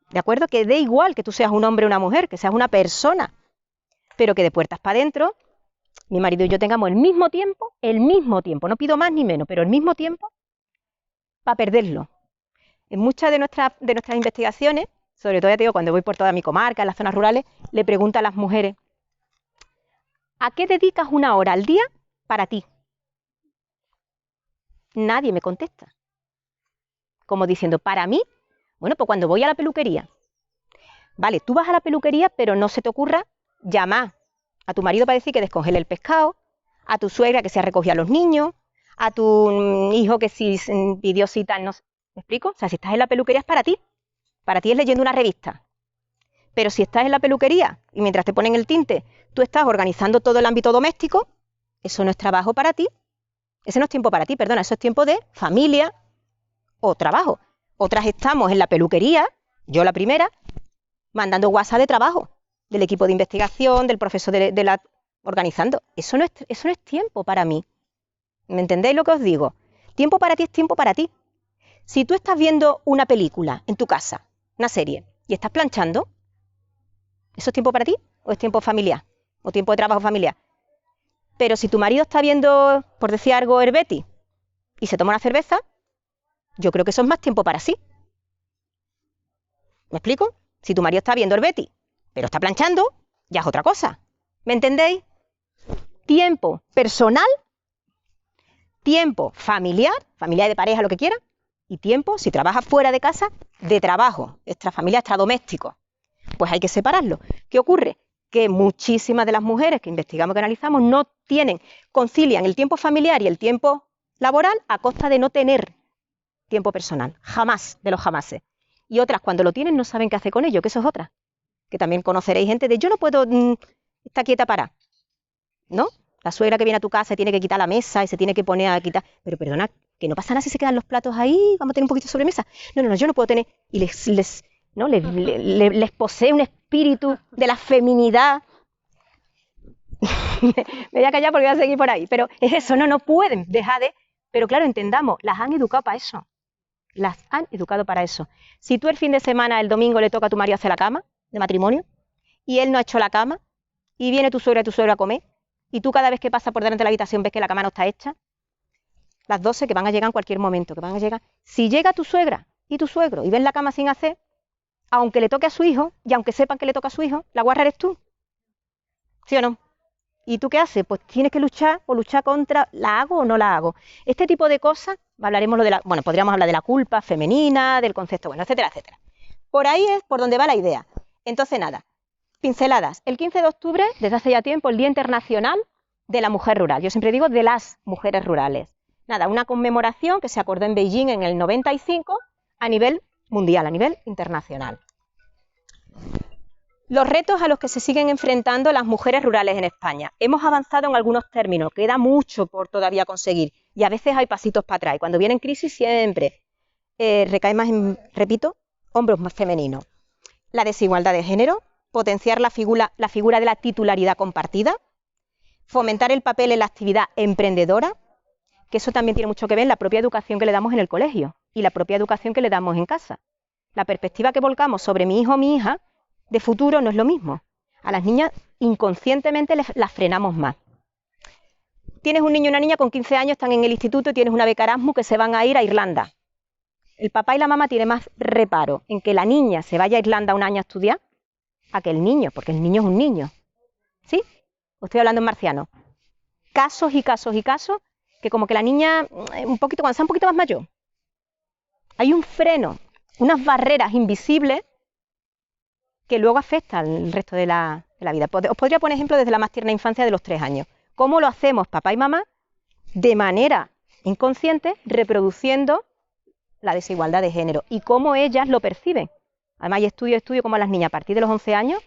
Speaker 2: ¿De acuerdo? Que dé igual que tú seas un hombre o una mujer, que seas una persona, pero que de puertas para adentro, mi marido y yo tengamos el mismo tiempo, no pido más ni menos, pero el mismo tiempo para perderlo. En muchas de nuestras investigaciones, sobre todo ya te digo, cuando voy por toda mi comarca, en las zonas rurales, le pregunto a las mujeres, ¿a qué dedicas una hora al día para ti? Nadie me contesta. Como diciendo, para mí, bueno, pues cuando voy a la peluquería. Vale, tú vas a la peluquería, pero no se te ocurra llamar a tu marido para decir que descongele el pescado, a tu suegra que se ha recogido a los niños, a tu hijo que si pidió cita, no sé. ¿Me explico? O sea, si estás en la peluquería es para ti es leyendo una revista. Pero si estás en la peluquería y mientras te ponen el tinte, tú estás organizando todo el ámbito doméstico, eso no es trabajo para ti, ese no es tiempo para ti, perdona, eso es tiempo de familia o trabajo. Otras estamos en la peluquería, yo la primera, mandando WhatsApp de trabajo, del equipo de investigación, del profesor organizando. Eso no es tiempo para mí. ¿Me entendéis lo que os digo? Tiempo para ti es tiempo para ti. Si tú estás viendo una película en tu casa, una serie, y estás planchando, ¿Eso es tiempo para ti o es tiempo familiar? ¿O tiempo de trabajo familiar? Pero si tu marido está viendo, por decir algo, Herbeti, y se toma una cerveza, yo creo que eso es más tiempo para sí. ¿Me explico? Si tu marido está viendo Herbeti, pero está planchando, ya es otra cosa. ¿Me entendéis? Tiempo personal, tiempo familiar, familiar de pareja, lo que quiera, y tiempo, si trabajas fuera de casa, de trabajo, extrafamiliar, extradoméstico. Pues hay que separarlo. ¿Qué ocurre? Que muchísimas de las mujeres que investigamos, que analizamos, no concilian el tiempo familiar y el tiempo laboral a costa de no tener tiempo personal. Jamás, de los jamases. Y otras, cuando lo tienen, no saben qué hacer con ello, que eso es otra. Que también conoceréis gente de, yo no puedo estar quieta para. ¿No? La suegra que viene a tu casa tiene que quitar la mesa y se tiene que poner a quitar. Pero perdona, que no pasa nada si se quedan los platos ahí, vamos a tener un poquito de sobremesa. No, yo no puedo tener. Y les posee un espíritu de la feminidad. Me voy a callar porque voy a seguir por ahí. Pero es eso, no pueden dejar de. Pero claro, entendamos, las han educado para eso. Las han educado para eso. Si tú el fin de semana, el domingo, le toca a tu marido hacer la cama de matrimonio y él no ha hecho la cama y viene tu suegra y tu suegro a comer y tú cada vez que pasa por delante de la habitación ves que la cama no está hecha, las 12 que van a llegar en cualquier momento, que van a llegar. Si llega tu suegra y tu suegro y ven la cama sin hacer, aunque le toque a su hijo y aunque sepan que le toca a su hijo, la guarra eres tú. ¿Sí o no? ¿Y tú qué haces? Pues tienes que luchar contra, ¿la hago o no la hago? Este tipo de cosas, hablaremos podríamos hablar de la culpa femenina, del concepto, etcétera, etcétera. Por ahí es por donde va la idea. Entonces, nada, pinceladas. El 15 de octubre, desde hace ya tiempo, el Día Internacional de la Mujer Rural. Yo siempre digo de las mujeres rurales. Nada, una conmemoración que se acordó en Beijing en el 95 a nivel mundial, a nivel internacional. Los retos a los que se siguen enfrentando las mujeres rurales en España. Hemos avanzado en algunos términos, queda mucho por todavía conseguir y a veces hay pasitos para atrás. Y cuando vienen crisis siempre recae más en, repito, hombros más femeninos. La desigualdad de género, potenciar la figura de la titularidad compartida, fomentar el papel en la actividad emprendedora, que eso también tiene mucho que ver en la propia educación que le damos en el colegio y la propia educación que le damos en casa. La perspectiva que volcamos sobre mi hijo o mi hija de futuro no es lo mismo. A las niñas inconscientemente las frenamos más. Tienes un niño y una niña con 15 años, están en el instituto y tienes una beca Erasmus que se van a ir a Irlanda. El papá y la mamá tienen más reparo en que la niña se vaya a Irlanda un año a estudiar a que el niño, porque el niño es un niño. ¿Sí? Os estoy hablando en marciano. Casos y casos y casos que como que la niña, cuando sea un poquito más mayor, hay un freno, unas barreras invisibles que luego afectan el resto de la vida. Os podría poner ejemplo desde la más tierna infancia de los 3 años. ¿Cómo lo hacemos papá y mamá de manera inconsciente reproduciendo la desigualdad de género y cómo ellas lo perciben? Además hay estudio como las niñas a partir de los 11 años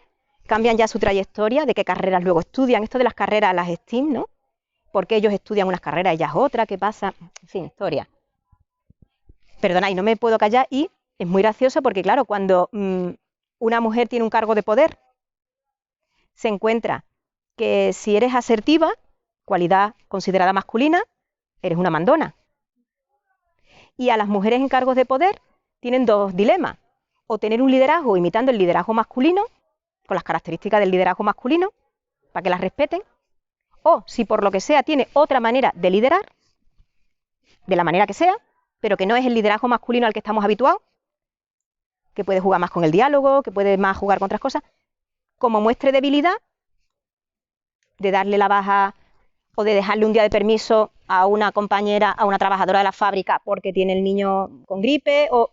Speaker 2: cambian ya su trayectoria, de qué carreras luego estudian, esto de las carreras, las STEAM, ¿no? Porque ellos estudian unas carreras, ellas otras, ¿qué pasa? En fin, historia. Perdona, y no me puedo callar y es muy gracioso porque claro, cuando una mujer tiene un cargo de poder, se encuentra que si eres asertiva, cualidad considerada masculina, eres una mandona. Y a las mujeres en cargos de poder tienen 2 dilemas. O tener un liderazgo imitando el liderazgo masculino, con las características del liderazgo masculino, para que las respeten. O, si por lo que sea tiene otra manera de liderar, de la manera que sea, pero que no es el liderazgo masculino al que estamos habituados, que puede jugar más con el diálogo, que puede más jugar con otras cosas, como muestre debilidad, de darle la baja o de dejarle un día de permiso a una compañera, a una trabajadora de la fábrica porque tiene el niño con gripe. O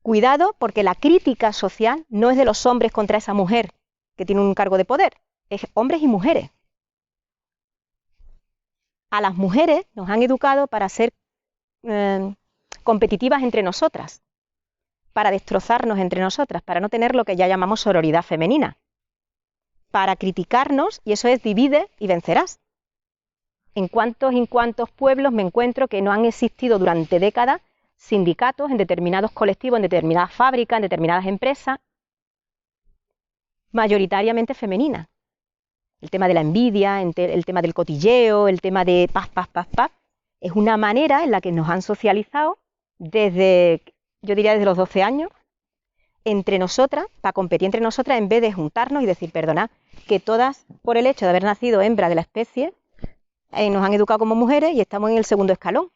Speaker 2: cuidado, porque la crítica social no es de los hombres contra esa mujer que tiene un cargo de poder, es hombres y mujeres. A las mujeres nos han educado para ser competitivas entre nosotras, para destrozarnos entre nosotras, para no tener lo que ya llamamos sororidad femenina, para criticarnos, y eso es divide y vencerás. En cuántos pueblos me encuentro que no han existido durante décadas sindicatos en determinados colectivos, en determinadas fábricas, en determinadas empresas, mayoritariamente femeninas. El tema de la envidia, el tema del cotilleo, el tema de paz, es una manera en la que nos han socializado desde, yo diría desde los 12 años, entre nosotras, para competir entre nosotras, en vez de juntarnos y decir, perdonad, que todas, por el hecho de haber nacido hembra de la especie, nos han educado como mujeres y estamos en el segundo escalón.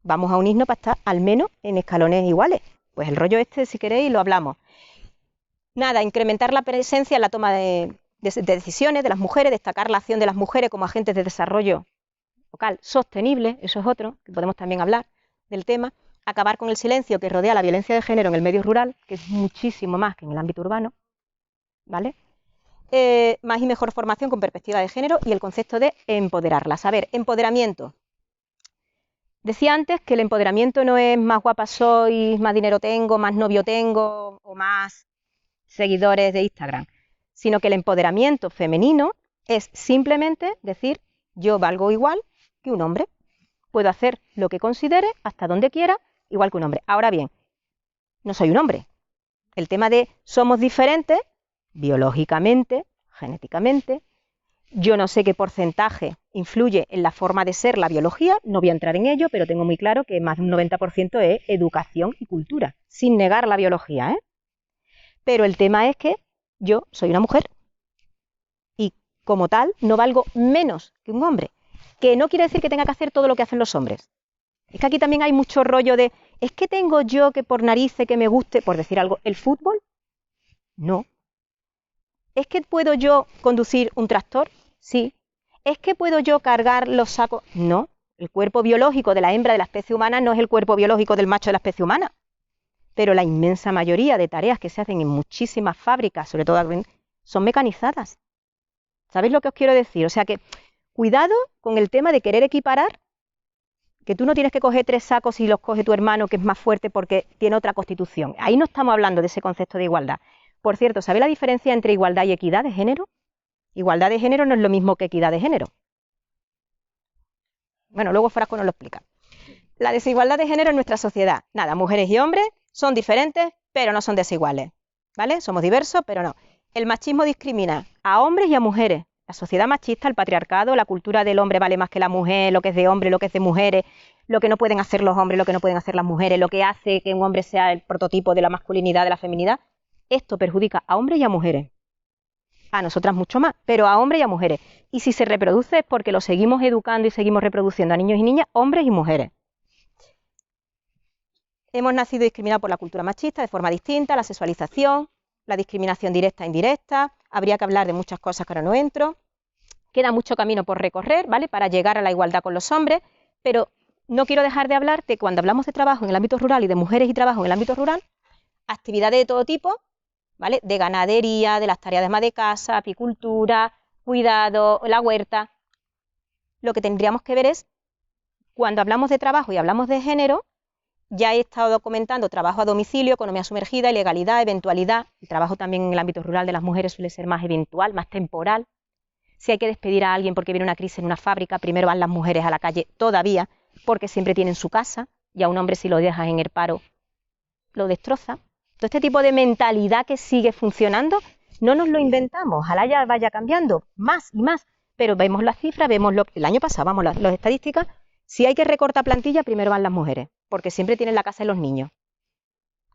Speaker 2: Vamos a unirnos para estar al menos en escalones iguales. Pues el rollo este, si queréis, lo hablamos. Nada, incrementar la presencia en la toma de decisiones de las mujeres, destacar la acción de las mujeres como agentes de desarrollo local sostenible, eso es otro, que podemos también hablar del tema. Acabar con el silencio que rodea la violencia de género en el medio rural, que es muchísimo más que en el ámbito urbano, ¿vale? Más y mejor formación con perspectiva de género y el concepto de empoderarlas. A ver, empoderamiento. Decía antes que el empoderamiento no es más guapa soy, más dinero tengo, más novio tengo o más seguidores de Instagram, sino que el empoderamiento femenino es simplemente decir yo valgo igual que un hombre, puedo hacer lo que considere hasta donde quiera igual que un hombre. Ahora bien, no soy un hombre. El tema de somos diferentes biológicamente, genéticamente. Yo no sé qué porcentaje influye en la forma de ser la biología, no voy a entrar en ello, pero tengo muy claro que más de un 90% es educación y cultura, sin negar la biología, ¿eh? Pero el tema es que yo soy una mujer y como tal no valgo menos que un hombre, que no quiere decir que tenga que hacer todo lo que hacen los hombres. Es que aquí también hay mucho rollo de, ¿es que tengo yo que por narices que me guste, por decir algo, el fútbol? No. ¿Es que puedo yo conducir un tractor? Sí. ¿Es que puedo yo cargar los sacos? No. El cuerpo biológico de la hembra de la especie humana no es el cuerpo biológico del macho de la especie humana. Pero la inmensa mayoría de tareas que se hacen en muchísimas fábricas, sobre todo son mecanizadas. ¿Sabéis lo que os quiero decir? O sea que, cuidado con el tema de querer equiparar, que tú no tienes que coger 3 sacos y los coge tu hermano, que es más fuerte porque tiene otra constitución. Ahí no estamos hablando de ese concepto de igualdad. Por cierto, ¿sabéis la diferencia entre igualdad y equidad de género? Igualdad de género no es lo mismo que equidad de género. Bueno, luego Frasco nos lo explica. La desigualdad de género en nuestra sociedad. Nada, mujeres y hombres son diferentes, pero no son desiguales. ¿Vale? Somos diversos, pero no. El machismo discrimina a hombres y a mujeres. La sociedad machista, el patriarcado, la cultura del hombre vale más que la mujer, lo que es de hombre, lo que es de mujeres, lo que no pueden hacer los hombres, lo que no pueden hacer las mujeres, lo que hace que un hombre sea el prototipo de la masculinidad, de la feminidad. Esto perjudica a hombres y a mujeres. A nosotras mucho más, pero a hombres y a mujeres. Y si se reproduce es porque lo seguimos educando y seguimos reproduciendo a niños y niñas, hombres y mujeres. Hemos nacido discriminados por la cultura machista de forma distinta, la sexualización, la discriminación directa e indirecta. Habría que hablar de muchas cosas que ahora no entro. Queda mucho camino por recorrer, ¿vale? Para llegar a la igualdad con los hombres, pero no quiero dejar de hablar de cuando hablamos de trabajo en el ámbito rural y de mujeres y trabajo en el ámbito rural, actividades de todo tipo, ¿vale? De ganadería, de las tareas de ama de casa, apicultura, cuidado, la huerta. Lo que tendríamos que ver es, cuando hablamos de trabajo y hablamos de género, ya he estado documentando trabajo a domicilio, economía sumergida, ilegalidad, eventualidad. El trabajo también en el ámbito rural de las mujeres suele ser más eventual, más temporal. Si hay que despedir a alguien porque viene una crisis en una fábrica, primero van las mujeres a la calle todavía, porque siempre tienen su casa, y a un hombre si lo dejas en el paro, lo destroza. Todo este tipo de mentalidad que sigue funcionando, no nos lo inventamos, ojalá ya vaya cambiando más y más, pero vemos las cifras, vemos el año pasado, vamos, las estadísticas, si hay que recortar plantilla, primero van las mujeres, porque siempre tienen la casa de los niños.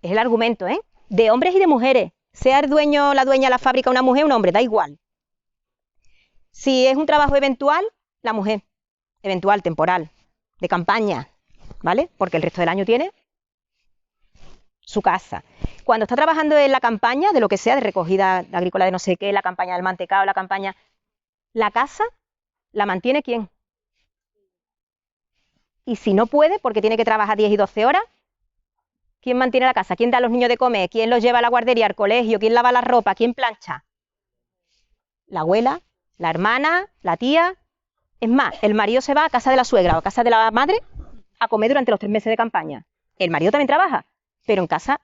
Speaker 2: Es el argumento, ¿eh? De hombres y de mujeres, sea el dueño, la dueña de la fábrica una mujer o un hombre, da igual. Si es un trabajo eventual, la mujer, eventual, temporal, de campaña, ¿vale? Porque el resto del año tiene su casa. Cuando está trabajando en la campaña, de lo que sea, de recogida agrícola de no sé qué, la campaña del mantecado, la campaña, la casa, ¿la mantiene quién? Y si no puede, porque tiene que trabajar 10 y 12 horas, ¿quién mantiene la casa? ¿Quién da a los niños de comer? ¿Quién los lleva a la guardería, al colegio? ¿Quién lava la ropa? ¿Quién plancha? La abuela, la hermana, la tía. Es más, el marido se va a casa de la suegra o a casa de la madre a comer durante los 3 meses de campaña. El marido también trabaja, pero en casa,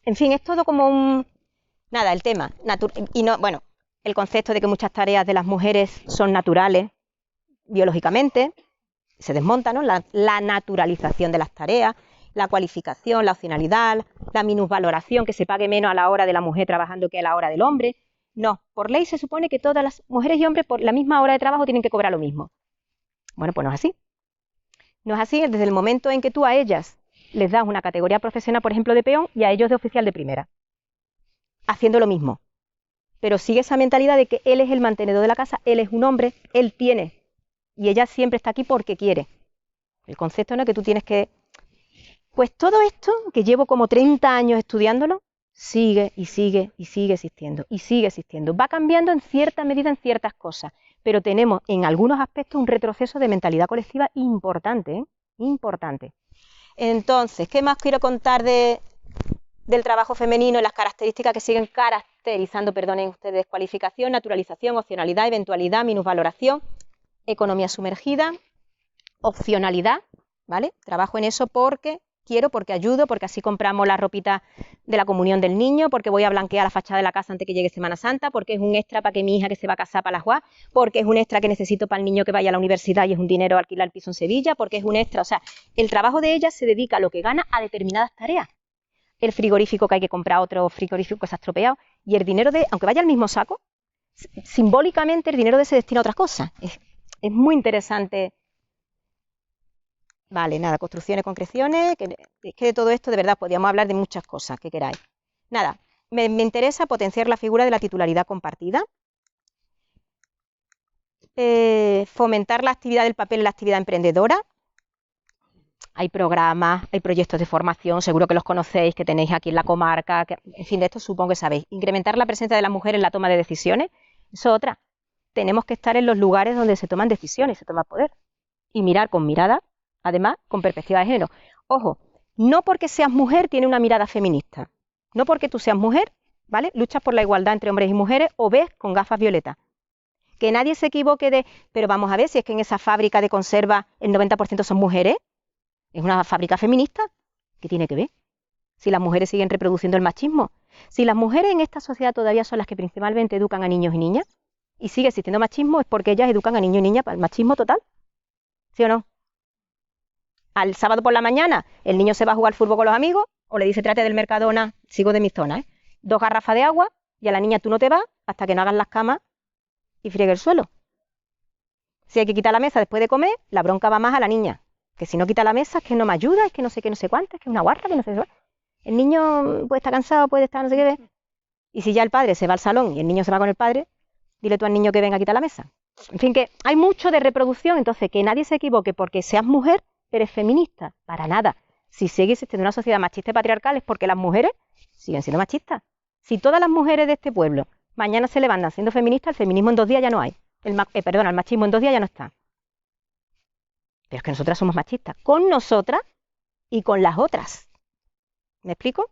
Speaker 2: en fin, es todo como un... Nada, el tema. Y no, bueno, el concepto de que muchas tareas de las mujeres son naturales biológicamente, se desmonta, ¿no? La naturalización de las tareas, la cualificación, la opcionalidad, la minusvaloración, que se pague menos a la hora de la mujer trabajando que a la hora del hombre. No, por ley se supone que todas las mujeres y hombres por la misma hora de trabajo tienen que cobrar lo mismo. Bueno, pues no es así. No es así desde el momento en que tú a ellas les das una categoría profesional, por ejemplo, de peón, y a ellos de oficial de primera, haciendo lo mismo. Pero sigue esa mentalidad de que él es el mantenedor de la casa, él es un hombre, él tiene, y ella siempre está aquí porque quiere. El concepto no es que tú tienes que... Pues todo esto, que llevo como 30 años estudiándolo, sigue y sigue y sigue existiendo, y sigue existiendo. Va cambiando en cierta medida en ciertas cosas, pero tenemos en algunos aspectos un retroceso de mentalidad colectiva importante, ¿eh? Importante. Entonces, ¿qué más quiero contar del trabajo femenino y las características que siguen caracterizando, perdonen ustedes, cualificación, naturalización, opcionalidad, eventualidad, minusvaloración, economía sumergida, opcionalidad, ¿vale? Trabajo en eso porque quiero, porque ayudo, porque así compramos la ropita de la comunión del niño, porque voy a blanquear la fachada de la casa antes que llegue Semana Santa, porque es un extra para que mi hija que se va a casar para la JUA, porque es un extra que necesito para el niño que vaya a la universidad y es un dinero alquilar el piso en Sevilla, porque es un extra, o sea, el trabajo de ella se dedica a lo que gana a determinadas tareas. El frigorífico que hay que comprar, otro frigorífico que se ha estropeado, y el dinero de, aunque vaya al mismo saco, simbólicamente el dinero de se destina a otras cosas. Es muy interesante. Vale, nada, construcciones, concreciones, es que de todo esto de verdad podríamos hablar de muchas cosas que queráis. Nada, me interesa potenciar la figura de la titularidad compartida, fomentar la actividad del papel en la actividad emprendedora. Hay programas, hay proyectos de formación, seguro que los conocéis, que tenéis aquí en la comarca, en fin, de esto supongo que sabéis. Incrementar la presencia de la mujer en la toma de decisiones, eso es otra. Tenemos que estar en los lugares donde se toman decisiones, se toma poder, y mirar con mirada, además, con perspectiva de género. Ojo, no porque seas mujer tiene una mirada feminista. No porque tú seas mujer, ¿vale? Luchas por la igualdad entre hombres y mujeres o ves con gafas violetas. Que nadie se equivoque de, pero vamos a ver si es que en esa fábrica de conserva el 90% son mujeres. Es una fábrica feminista. ¿Qué tiene que ver? Si las mujeres siguen reproduciendo el machismo. Si las mujeres en esta sociedad todavía son las que principalmente educan a niños y niñas, y sigue existiendo machismo, es porque ellas educan a niños y niñas para el machismo total. ¿Sí o no? Al sábado por la mañana, el niño se va a jugar fútbol con los amigos, o le dice, trate del Mercadona, sigo de mi zona, 2 garrafas de agua, y a la niña tú no te vas hasta que no hagas las camas y friegue el suelo. Si hay que quitar la mesa después de comer, la bronca va más a la niña. Que si no quita la mesa, es que no me ayuda, es que no sé qué, no sé cuánto, es que es una guarra, que no sé qué. El niño puede estar cansado, puede estar no sé qué. Y si ya el padre se va al salón y el niño se va con el padre, dile tú al niño que venga a quitar la mesa. En fin, que hay mucho de reproducción, entonces que nadie se equivoque porque seas mujer, eres feminista, para nada. Si sigue existiendo una sociedad machista y patriarcal es porque las mujeres siguen siendo machistas. Si todas las mujeres de este pueblo mañana se levantan siendo feministas, el feminismo en 2 días ya no hay. El machismo en 2 días ya no está. Pero es que nosotras somos machistas, con nosotras y con las otras. ¿Me explico?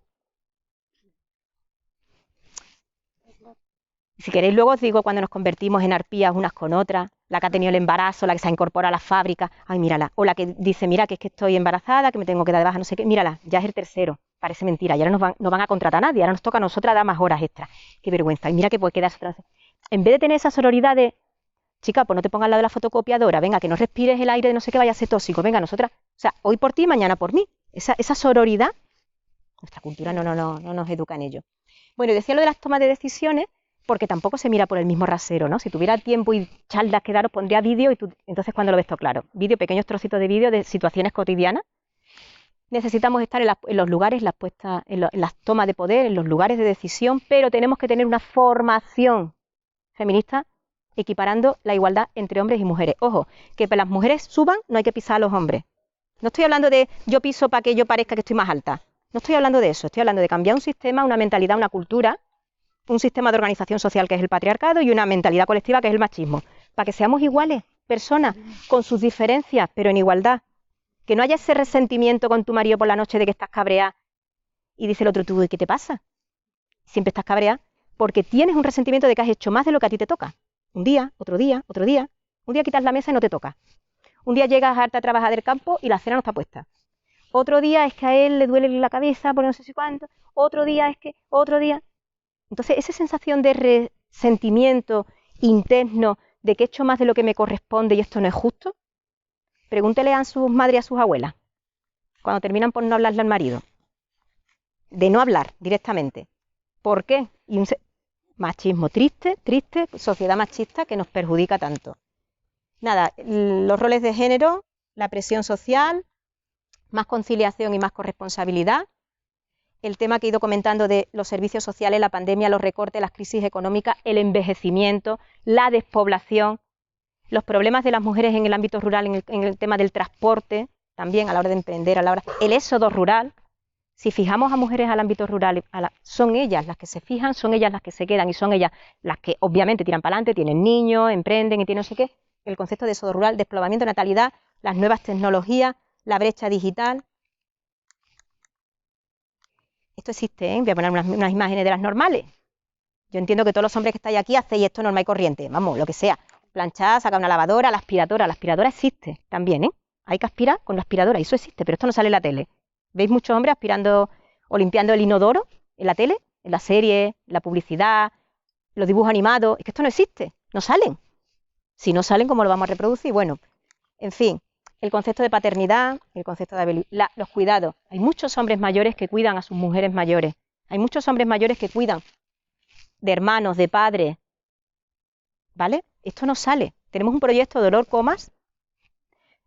Speaker 2: Si queréis luego os digo cuando nos convertimos en arpías unas con otras, la que ha tenido el embarazo, la que se ha incorporado a la fábrica, ay, mírala, o la que dice, mira, que es que estoy embarazada, que me tengo que dar de baja, no sé qué, mírala, ya es el tercero, parece mentira, y ahora no van a contratar a nadie, ahora nos toca a nosotras dar más horas extras, qué vergüenza, y mira que puede quedarse otra vez. En vez de tener esa sororidad de, chica, pues no te pongas al lado de la fotocopiadora, venga, que no respires el aire de no sé qué, vaya a ser tóxico, venga, nosotras, o sea, hoy por ti, mañana por mí, esa sororidad, nuestra cultura no nos educa en ello. Bueno, y decía lo de las tomas de decisiones, porque tampoco se mira por el mismo rasero, ¿no? Si tuviera tiempo y charlas que daros, pondría vídeo y tú, entonces cuando lo ves todo claro. Vídeo, pequeños trocitos de vídeo de situaciones cotidianas. Necesitamos estar en los lugares, en las tomas de poder, en los lugares de decisión, pero tenemos que tener una formación feminista equiparando la igualdad entre hombres y mujeres. Ojo, que para las mujeres suban no hay que pisar a los hombres. No estoy hablando de yo piso para que yo parezca que estoy más alta. No estoy hablando de eso, estoy hablando de cambiar un sistema, una mentalidad, una cultura, un sistema de organización social que es el patriarcado y una mentalidad colectiva que es el machismo, para que seamos iguales, personas, con sus diferencias, pero en igualdad. Que no haya ese resentimiento con tu marido por la noche de que estás cabreada y dice el otro, tú, ¿qué te pasa? Siempre estás cabreada porque tienes un resentimiento de que has hecho más de lo que a ti te toca. Un día, otro día, otro día. Un día quitas la mesa y no te toca. Un día llegas harta a trabajar del campo y la cena no está puesta. Otro día es que a él le duele la cabeza por no sé si cuánto. Otro día es que, otro día... Entonces, esa sensación de resentimiento interno, de que he hecho más de lo que me corresponde y esto no es justo, pregúntele a sus madres y a sus abuelas, cuando terminan por no hablarle al marido, de no hablar directamente. ¿Por qué? Y machismo triste, sociedad machista que nos perjudica tanto. Nada, los roles de género, la presión social, más conciliación y más corresponsabilidad. El tema que he ido comentando de los servicios sociales, la pandemia, los recortes, las crisis económicas, el envejecimiento, la despoblación, los problemas de las mujeres en el ámbito rural, en el tema del transporte, también a la hora de emprender, el éxodo rural. Si fijamos a mujeres al ámbito rural, son ellas las que se fijan, son ellas las que se quedan y son ellas las que obviamente tiran para adelante, tienen niños, emprenden y tienen no sé qué. El concepto de éxodo rural, despoblamiento de natalidad, las nuevas tecnologías, la brecha digital. Esto existe, ¿eh? Voy a poner unas imágenes de las normales. Yo entiendo que todos los hombres que estáis aquí hacéis esto normal y corriente, vamos, lo que sea. Planchar, sacar una lavadora, la aspiradora existe también, ¿eh? Hay que aspirar con la aspiradora, y eso existe, pero esto no sale en la tele. ¿Veis muchos hombres aspirando o limpiando el inodoro en la tele, en la serie, en la publicidad, los dibujos animados? Es que esto no existe, no salen. Si no salen, ¿cómo lo vamos a reproducir? Bueno, en fin, el concepto de paternidad, el concepto de los cuidados. Hay muchos hombres mayores que cuidan a sus mujeres mayores. Hay muchos hombres mayores que cuidan de hermanos, de padres. ¿Vale? Esto no sale. Tenemos un proyecto de Dolor Comas.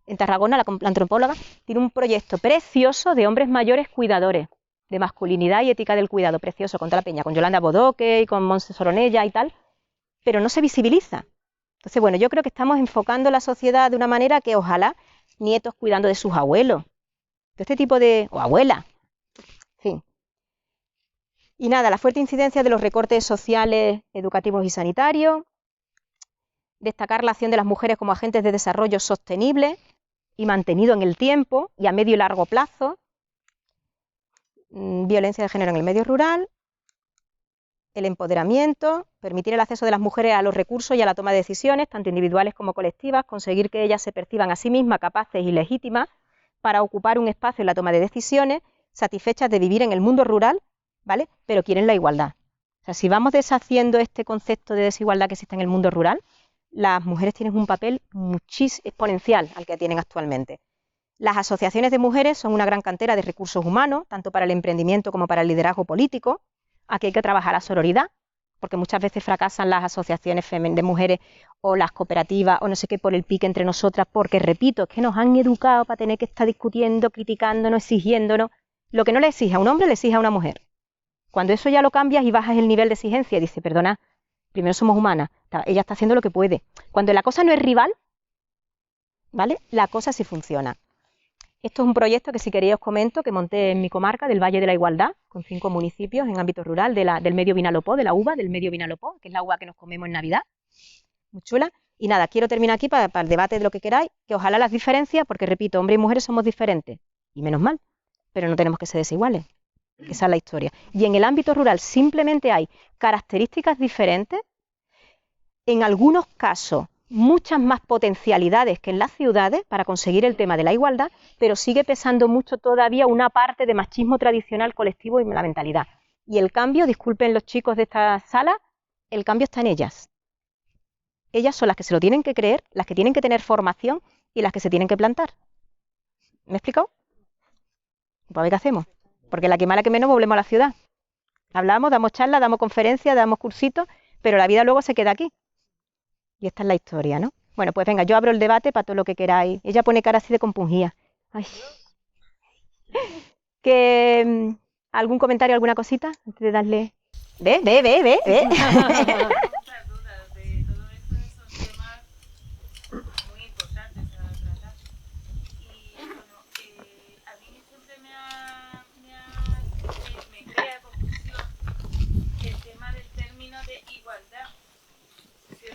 Speaker 2: En Tarragona, la antropóloga tiene un proyecto precioso de hombres mayores cuidadores, de masculinidad y ética del cuidado, precioso, con toda la peña, con Yolanda Bodoque y con Montse Soronella y tal, pero no se visibiliza. Entonces, bueno, yo creo que estamos enfocando la sociedad de una manera que ojalá nietos cuidando de sus abuelos, de este tipo de... o abuelas, en fin. Y nada, la fuerte incidencia de los recortes sociales, educativos y sanitarios, destacar la acción de las mujeres como agentes de desarrollo sostenible y mantenido en el tiempo y a medio y largo plazo, violencia de género en el medio rural, el empoderamiento, permitir el acceso de las mujeres a los recursos y a la toma de decisiones, tanto individuales como colectivas, conseguir que ellas se perciban a sí mismas capaces y legítimas para ocupar un espacio en la toma de decisiones, satisfechas de vivir en el mundo rural, ¿vale? Pero quieren la igualdad. O sea, si vamos deshaciendo este concepto de desigualdad que existe en el mundo rural, las mujeres tienen un papel exponencial al que tienen actualmente. Las asociaciones de mujeres son una gran cantera de recursos humanos, tanto para el emprendimiento como para el liderazgo político. Aquí hay que trabajar la sororidad, porque muchas veces fracasan las asociaciones de mujeres o las cooperativas o no sé qué por el pique entre nosotras, porque, repito, es que nos han educado para tener que estar discutiendo, criticándonos, exigiéndonos. Lo que no le exige a un hombre, le exige a una mujer. Cuando eso ya lo cambias y bajas el nivel de exigencia y dices, perdona, primero somos humanas, ella está haciendo lo que puede. Cuando la cosa no es rival, ¿vale? La cosa sí funciona. Esto es un proyecto que, si queréis, os comento, que monté en mi comarca del Valle de la Igualdad, con 5 municipios en ámbito rural del medio Vinalopó, de la uva del medio Vinalopó, que es la uva que nos comemos en Navidad. Muy chula. Y nada, quiero terminar aquí para el debate de lo que queráis, que ojalá las diferencias, porque repito, hombres y mujeres somos diferentes, y menos mal, pero no tenemos que ser desiguales. Esa es la historia. Y en el ámbito rural simplemente hay características diferentes, en algunos casos muchas más potencialidades que en las ciudades para conseguir el tema de la igualdad, pero sigue pesando mucho todavía una parte de machismo tradicional colectivo y la mentalidad. Y el cambio, disculpen los chicos de esta sala, el cambio está en ellas. Ellas son las que se lo tienen que creer, las que tienen que tener formación y las que se tienen que plantar. ¿Me he explicado? Pues a ver qué hacemos. Porque la que mala que menos volvemos a la ciudad. Hablamos, damos charlas, damos conferencias, damos cursitos, pero la vida luego se queda aquí. Y esta es la historia, ¿no? Bueno, pues venga, yo abro el debate para todo lo que queráis. Ella pone cara así de compungida. Ay. ¿Algún comentario, alguna cosita? Antes de darle... Ve.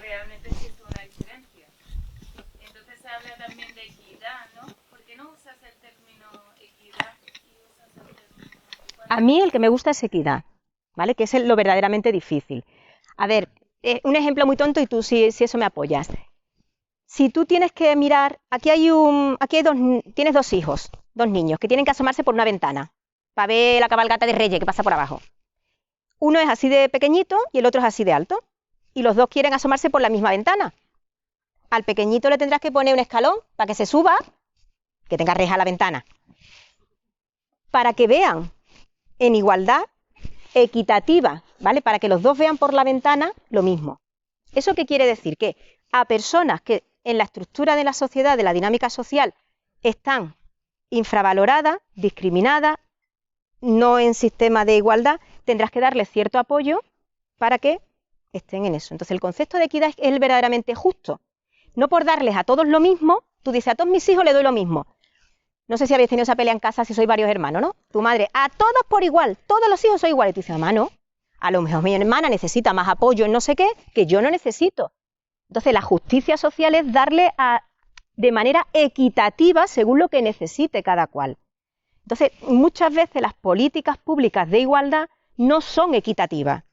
Speaker 4: Realmente existe una diferencia. Entonces se habla también de equidad, ¿no? ¿Por qué no usas el término equidad y usas el término igualdad?
Speaker 2: A mí el que me gusta es equidad, ¿vale? Que es lo verdaderamente difícil. A ver, un ejemplo muy tonto y tú si eso me apoyas. Si tú tienes que mirar, tienes 2 hijos, 2 niños, que tienen que asomarse por una ventana para ver la cabalgata de Reyes que pasa por abajo. Uno es así de pequeñito y el otro es así de alto. Y los dos quieren asomarse por la misma ventana. Al pequeñito le tendrás que poner un escalón para que se suba, que tenga reja la ventana, para que vean en igualdad equitativa, ¿vale? Para que los dos vean por la ventana lo mismo. ¿Eso qué quiere decir? Que a personas que en la estructura de la sociedad, de la dinámica social, están infravalorada, discriminada, no en sistema de igualdad, tendrás que darles cierto apoyo para que estén en eso. Entonces, el concepto de equidad es el verdaderamente justo. No por darles a todos lo mismo, tú dices, a todos mis hijos les doy lo mismo. No sé si habéis tenido esa pelea en casa si sois varios hermanos, ¿no? Tu madre, a todos por igual, todos los hijos son iguales. Y tú dices, mamá, no, a lo mejor mi hermana necesita más apoyo en no sé qué, que yo no necesito. Entonces, la justicia social es darle de manera equitativa según lo que necesite cada cual. Entonces, muchas veces las políticas públicas de igualdad no son equitativas,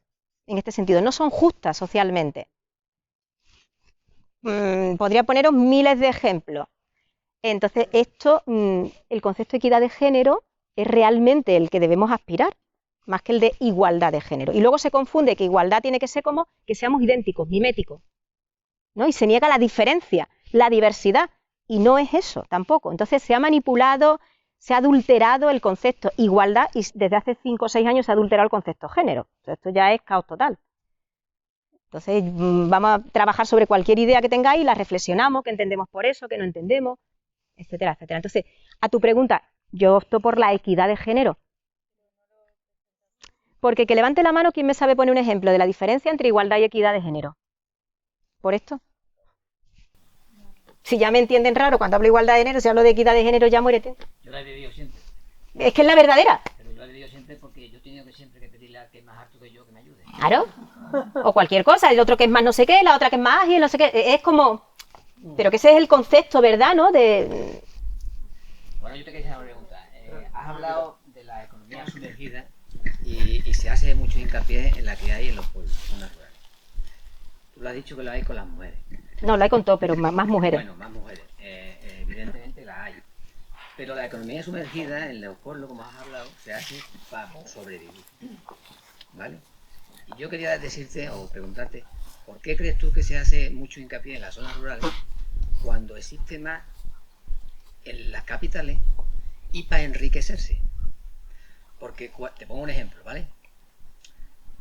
Speaker 2: en este sentido, no son justas socialmente. Podría poneros miles de ejemplos. Entonces, el concepto de equidad de género es realmente el que debemos aspirar, más que el de igualdad de género. Y luego se confunde que igualdad tiene que ser como que seamos idénticos, miméticos, ¿no? Y se niega la diferencia, la diversidad, y no es eso tampoco. Entonces se ha manipulado, se ha adulterado el concepto igualdad y desde hace 5 o 6 años se ha adulterado el concepto género. Entonces, esto ya es caos total. Entonces vamos a trabajar sobre cualquier idea que tengáis, la reflexionamos, qué entendemos por eso, qué no entendemos, etcétera, etcétera. Entonces, a tu pregunta, yo opto por la equidad de género. Porque que levante la mano quien me sabe poner un ejemplo de la diferencia entre igualdad y equidad de género. ¿Por esto? Si ya me entienden raro cuando hablo de igualdad de género, si hablo de equidad de género, ya muérete.
Speaker 5: Yo la he vivido siempre.
Speaker 2: Es que es la verdadera.
Speaker 5: Pero yo la he vivido siempre porque yo he tenido que siempre que pedirle a que es más harto que yo que me ayude.
Speaker 2: Claro. O cualquier cosa, el otro que es más no sé qué, la otra que es más ágil, no sé qué. Es como... Pero que ese es el concepto, ¿verdad? ¿No?
Speaker 5: Bueno, yo te quería hacer una pregunta. Has hablado de la economía sumergida y se hace mucho hincapié en la que hay en los pueblos, zonas rurales. Tú lo has dicho que lo hay con las mujeres.
Speaker 2: No, la he contado, pero más mujeres.
Speaker 5: Bueno, más mujeres. Evidentemente las hay. Pero la economía sumergida en los pueblos, como has hablado, se hace para sobrevivir. ¿Vale? Y yo quería decirte o preguntarte, ¿por qué crees tú que se hace mucho hincapié en las zonas rurales cuando existe más en las capitales y para enriquecerse? Porque te pongo un ejemplo, ¿vale?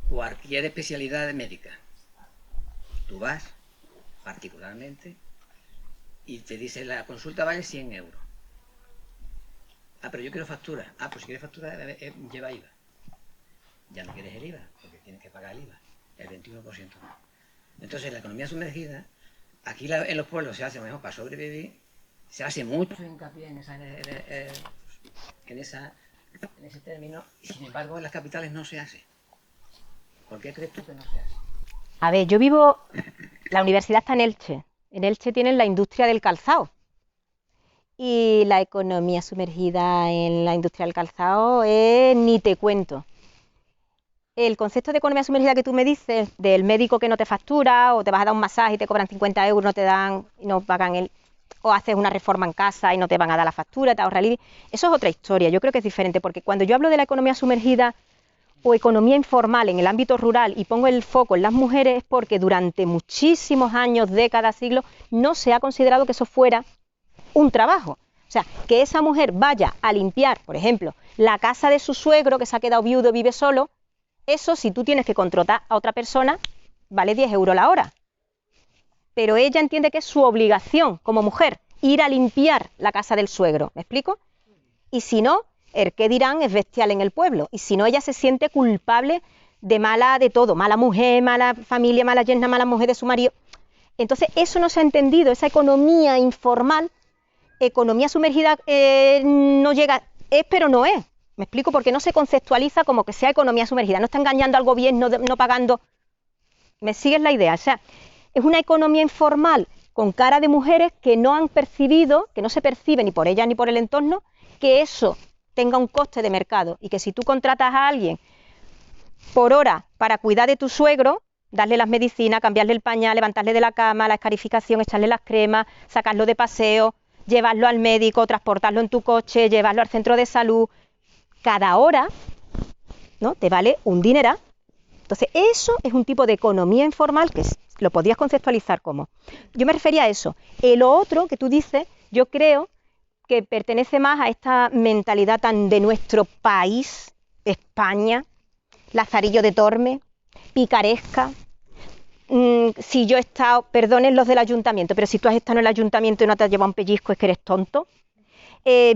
Speaker 5: Cualquier especialidad médica, tú vas particularmente y te dice la consulta vale 100 euros. Ah, pero yo quiero factura. Ah, pues si quieres factura lleva IVA. Ya no quieres el IVA, porque tienes que pagar el IVA, el 21%. Entonces la economía sumergida, aquí en los pueblos se hace mejor para sobrevivir, se hace mucho hincapié en ese término, y sin embargo en las capitales no se hace. ¿Por qué crees tú que no se hace?
Speaker 2: A ver, la universidad está en Elche. En Elche tienen la industria del calzado. Y la economía sumergida en la industria del calzado ni te cuento. El concepto de economía sumergida que tú me dices, del médico que no te factura, o te vas a dar un masaje y te cobran 50 euros, no te dan, no pagan o haces una reforma en casa y no te van a dar la factura, te ahorra el IBI. Eso es otra historia, yo creo que es diferente, porque cuando yo hablo de la economía sumergida o economía informal en el ámbito rural y pongo el foco en las mujeres, es porque durante muchísimos años, décadas, siglos, no se ha considerado que eso fuera un trabajo. O sea, que esa mujer vaya a limpiar, por ejemplo, la casa de su suegro que se ha quedado viudo, vive solo, eso si tú tienes que contratar a otra persona, vale 10 euros la hora. Pero ella entiende que es su obligación como mujer ir a limpiar la casa del suegro, ¿me explico? Y si no, el qué dirán es bestial en el pueblo. Y si no, ella se siente culpable de todo, mala mujer, mala familia, mala yerna, mala mujer de su marido. Entonces, eso no se ha entendido, esa economía informal, economía sumergida no llega, es pero no es. Me explico, porque no se conceptualiza como que sea economía sumergida, no está engañando al gobierno, no pagando. ¿Me sigues la idea? O sea, es una economía informal con cara de mujeres que no han percibido, que no se percibe ni por ellas ni por el entorno, que eso tenga un coste de mercado y que si tú contratas a alguien por hora para cuidar de tu suegro, darle las medicinas, cambiarle el pañal, levantarle de la cama, la escarificación, echarle las cremas, sacarlo de paseo, llevarlo al médico, transportarlo en tu coche, llevarlo al centro de salud, cada hora, ¿no? Te vale un dineral. Entonces, eso es un tipo de economía informal que lo podrías conceptualizar como. Yo me refería a eso. Lo otro que tú dices, yo creo que pertenece más a esta mentalidad tan de nuestro país, España, Lazarillo de Tormes, picaresca. Si yo he estado, perdonen los del ayuntamiento, pero si tú has estado en el ayuntamiento y no te has llevado un pellizco es que eres tonto.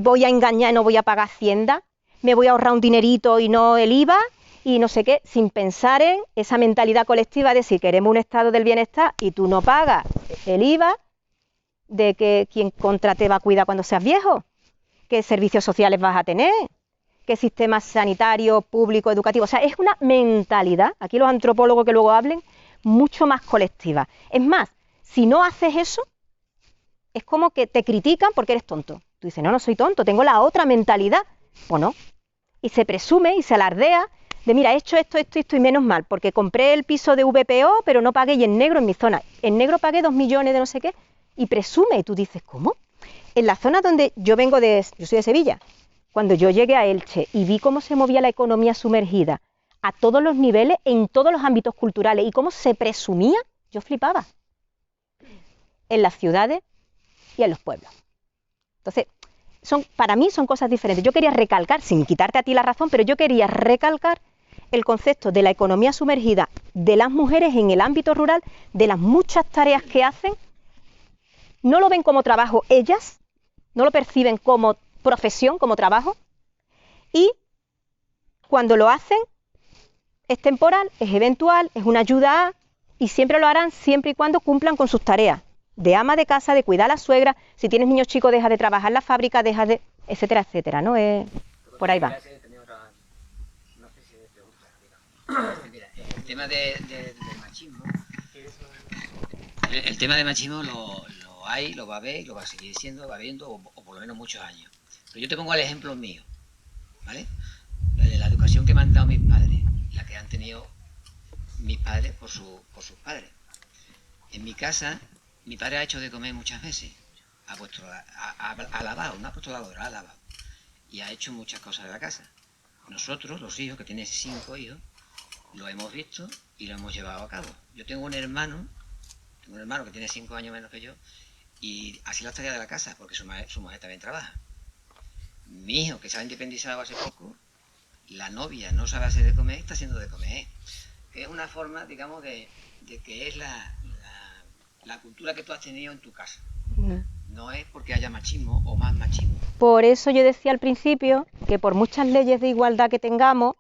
Speaker 2: voy a engañar y no voy a pagar Hacienda, me voy a ahorrar un dinerito y no el IVA, y no sé qué, sin pensar en esa mentalidad colectiva de si queremos un estado del bienestar y tú no pagas el IVA, de que quién contra te va a cuidar cuando seas viejo, qué servicios sociales vas a tener, qué sistema sanitario, público, educativo. O sea, es una mentalidad, aquí los antropólogos que luego hablen, mucho más colectiva. Es más, si no haces eso, es como que te critican porque eres tonto. Tú dices, no, no soy tonto, tengo la otra mentalidad. Pues no. Y se presume y se alardea de, mira, he hecho esto y menos mal, porque compré el piso de VPO, pero no pagué, y en negro en mi zona. En negro pagué 2 millones de no sé qué, y presume, y tú dices, ¿cómo? En la zona donde yo soy de Sevilla, cuando yo llegué a Elche y vi cómo se movía la economía sumergida a todos los niveles, en todos los ámbitos culturales, y cómo se presumía, yo flipaba. En las ciudades y en los pueblos. Entonces, para mí son cosas diferentes. Yo quería recalcar, sin quitarte a ti la razón, pero yo quería recalcar el concepto de la economía sumergida de las mujeres en el ámbito rural, de las muchas tareas que hacen. No lo ven como trabajo ellas, no lo perciben como profesión, como trabajo, y cuando lo hacen es temporal, es eventual, es una ayuda y siempre lo harán siempre y cuando cumplan con sus tareas de ama de casa, de cuidar a la suegra. Si tienes niños chicos, deja de trabajar en la fábrica, deja de, etcétera, etcétera, ¿no? Por ahí va.
Speaker 5: No sé si te gusta, mira, el tema del machismo, el tema del machismo lo hay, lo va a haber y lo va a seguir siendo, va habiendo, o por lo menos muchos años. Pero yo te pongo el ejemplo mío, ¿vale? La educación que me han dado mis padres, la que han tenido mis padres por sus padres. En mi casa, mi padre ha hecho de comer muchas veces, ha lavado, no ha puesto lavadora, ha lavado. Y ha hecho muchas cosas de la casa. Nosotros, los hijos, que tienen 5 hijos, lo hemos visto y lo hemos llevado a cabo. Yo tengo un hermano que tiene 5 años menos que yo, y así las tareas de la casa, porque su mujer también trabaja. Mi hijo, que se ha independizado hace poco, la novia no sabe hacer de comer, está haciendo de comer. Que es una forma, digamos, de que es la cultura que tú has tenido en tu casa. No es porque haya machismo o más machismo.
Speaker 2: Por eso yo decía al principio que por muchas leyes de igualdad que tengamos,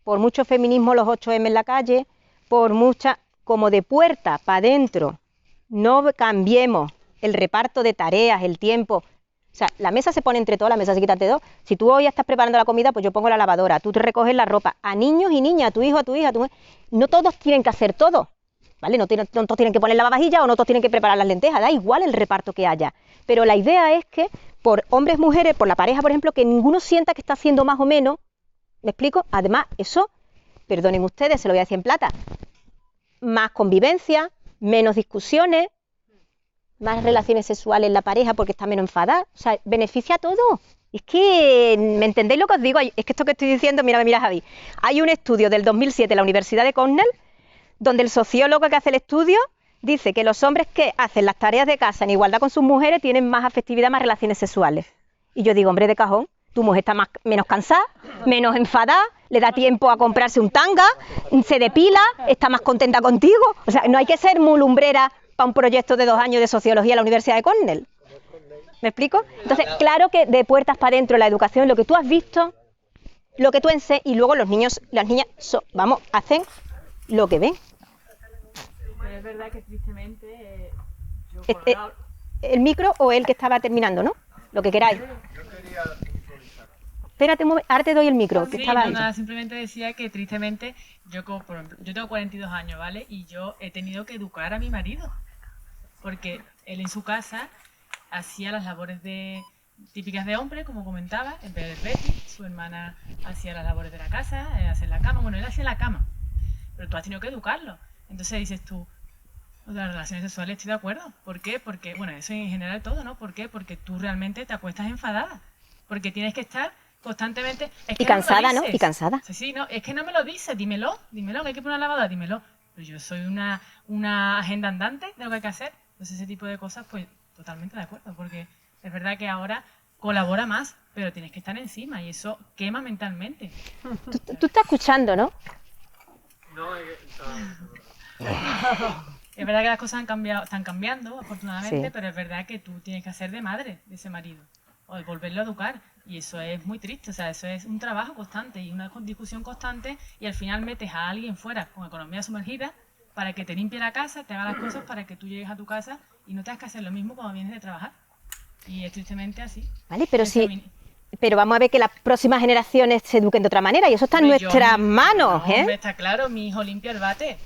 Speaker 2: por mucho feminismo, los 8M en la calle, por mucha, como de puerta para adentro, no cambiemos el reparto de tareas, el tiempo. O sea, la mesa se pone entre todas, la mesa se quita entre dos. Si tú hoy estás preparando la comida, pues yo pongo la lavadora, tú te recoges la ropa. A niños y niñas, a tu hijo, a tu hija, a tu mujer. No todos tienen que hacer todo, ¿vale? No todos tienen que poner la lavavajilla o no todos tienen que preparar las lentejas, da igual el reparto que haya. Pero la idea es que por hombres, mujeres, por la pareja, por ejemplo, que ninguno sienta que está haciendo más o menos. ¿Me explico? Además, eso, perdonen ustedes, se lo voy a decir en plata, más convivencia, menos discusiones, más relaciones sexuales en la pareja porque está menos enfadada. O sea, beneficia a todo. Es que, ¿me entendéis lo que os digo? Es que esto que estoy diciendo, mira Javi, hay un estudio del 2007 en la Universidad de Cornell, donde el sociólogo que hace el estudio dice que los hombres que hacen las tareas de casa en igualdad con sus mujeres tienen más afectividad, más relaciones sexuales. Y yo digo, hombre de cajón, tu mujer está menos cansada, menos enfadada, le da tiempo a comprarse un tanga, se depila, está más contenta contigo. O sea, no hay que ser muy lumbrera para un proyecto de 2 años de sociología en la Universidad de Cornell. ¿Me explico? Entonces, claro que de puertas para adentro la educación, lo que tú has visto, lo que tú enseñas, y luego los niños, las niñas, hacen lo que ven.
Speaker 6: Pero es verdad que tristemente yo
Speaker 2: el micro o el que estaba terminando, ¿no? Lo que queráis. Espérate un momento, ahora te doy el micro.
Speaker 6: Sí, nada, simplemente decía que tristemente por ejemplo, yo tengo 42 años, ¿vale? Y yo he tenido que educar a mi marido, porque él en su casa hacía las labores típicas de hombre, como comentaba, en vez de Betty, su hermana hacía las labores de la casa, hacer la cama, bueno, él hacía la cama, pero tú has tenido que educarlo. Entonces dices tú, las relaciones sexuales, estoy de acuerdo. ¿Por qué? Porque, bueno, eso en general todo, ¿no? ¿Por qué? Porque tú realmente te acuestas enfadada, porque tienes que estar constantemente...
Speaker 2: y cansada, ¿no? Y cansada.
Speaker 6: Sí, no, es que no me lo dices, dímelo, que hay que poner una lavadora, dímelo. Pero yo soy una agenda andante de lo que hay que hacer. Entonces ese tipo de cosas, pues totalmente de acuerdo, porque es verdad que ahora colabora más, pero tienes que estar encima y eso quema mentalmente.
Speaker 2: Tú estás escuchando, ¿no?
Speaker 3: No,
Speaker 6: es verdad que las cosas están cambiando, afortunadamente,
Speaker 2: Sí.
Speaker 6: pero es verdad que tú tienes que hacer de madre de ese marido. o de volverlo a educar. Y eso es muy triste, o sea, eso es un trabajo constante y una discusión constante, y al final metes a alguien fuera con economía sumergida para que te limpie la casa, te haga las cosas para que tú llegues a tu casa y no tengas que hacer lo mismo cuando vienes de trabajar. Y es tristemente así.
Speaker 2: Vale, pero
Speaker 6: El
Speaker 2: sí,
Speaker 6: femini-
Speaker 2: pero vamos a ver que las próximas generaciones se eduquen de otra manera y eso está en
Speaker 6: Hombre, yo,
Speaker 2: nuestras manos,
Speaker 6: no,
Speaker 2: ¿eh?
Speaker 6: hombre, está claro, mi hijo limpia el váter,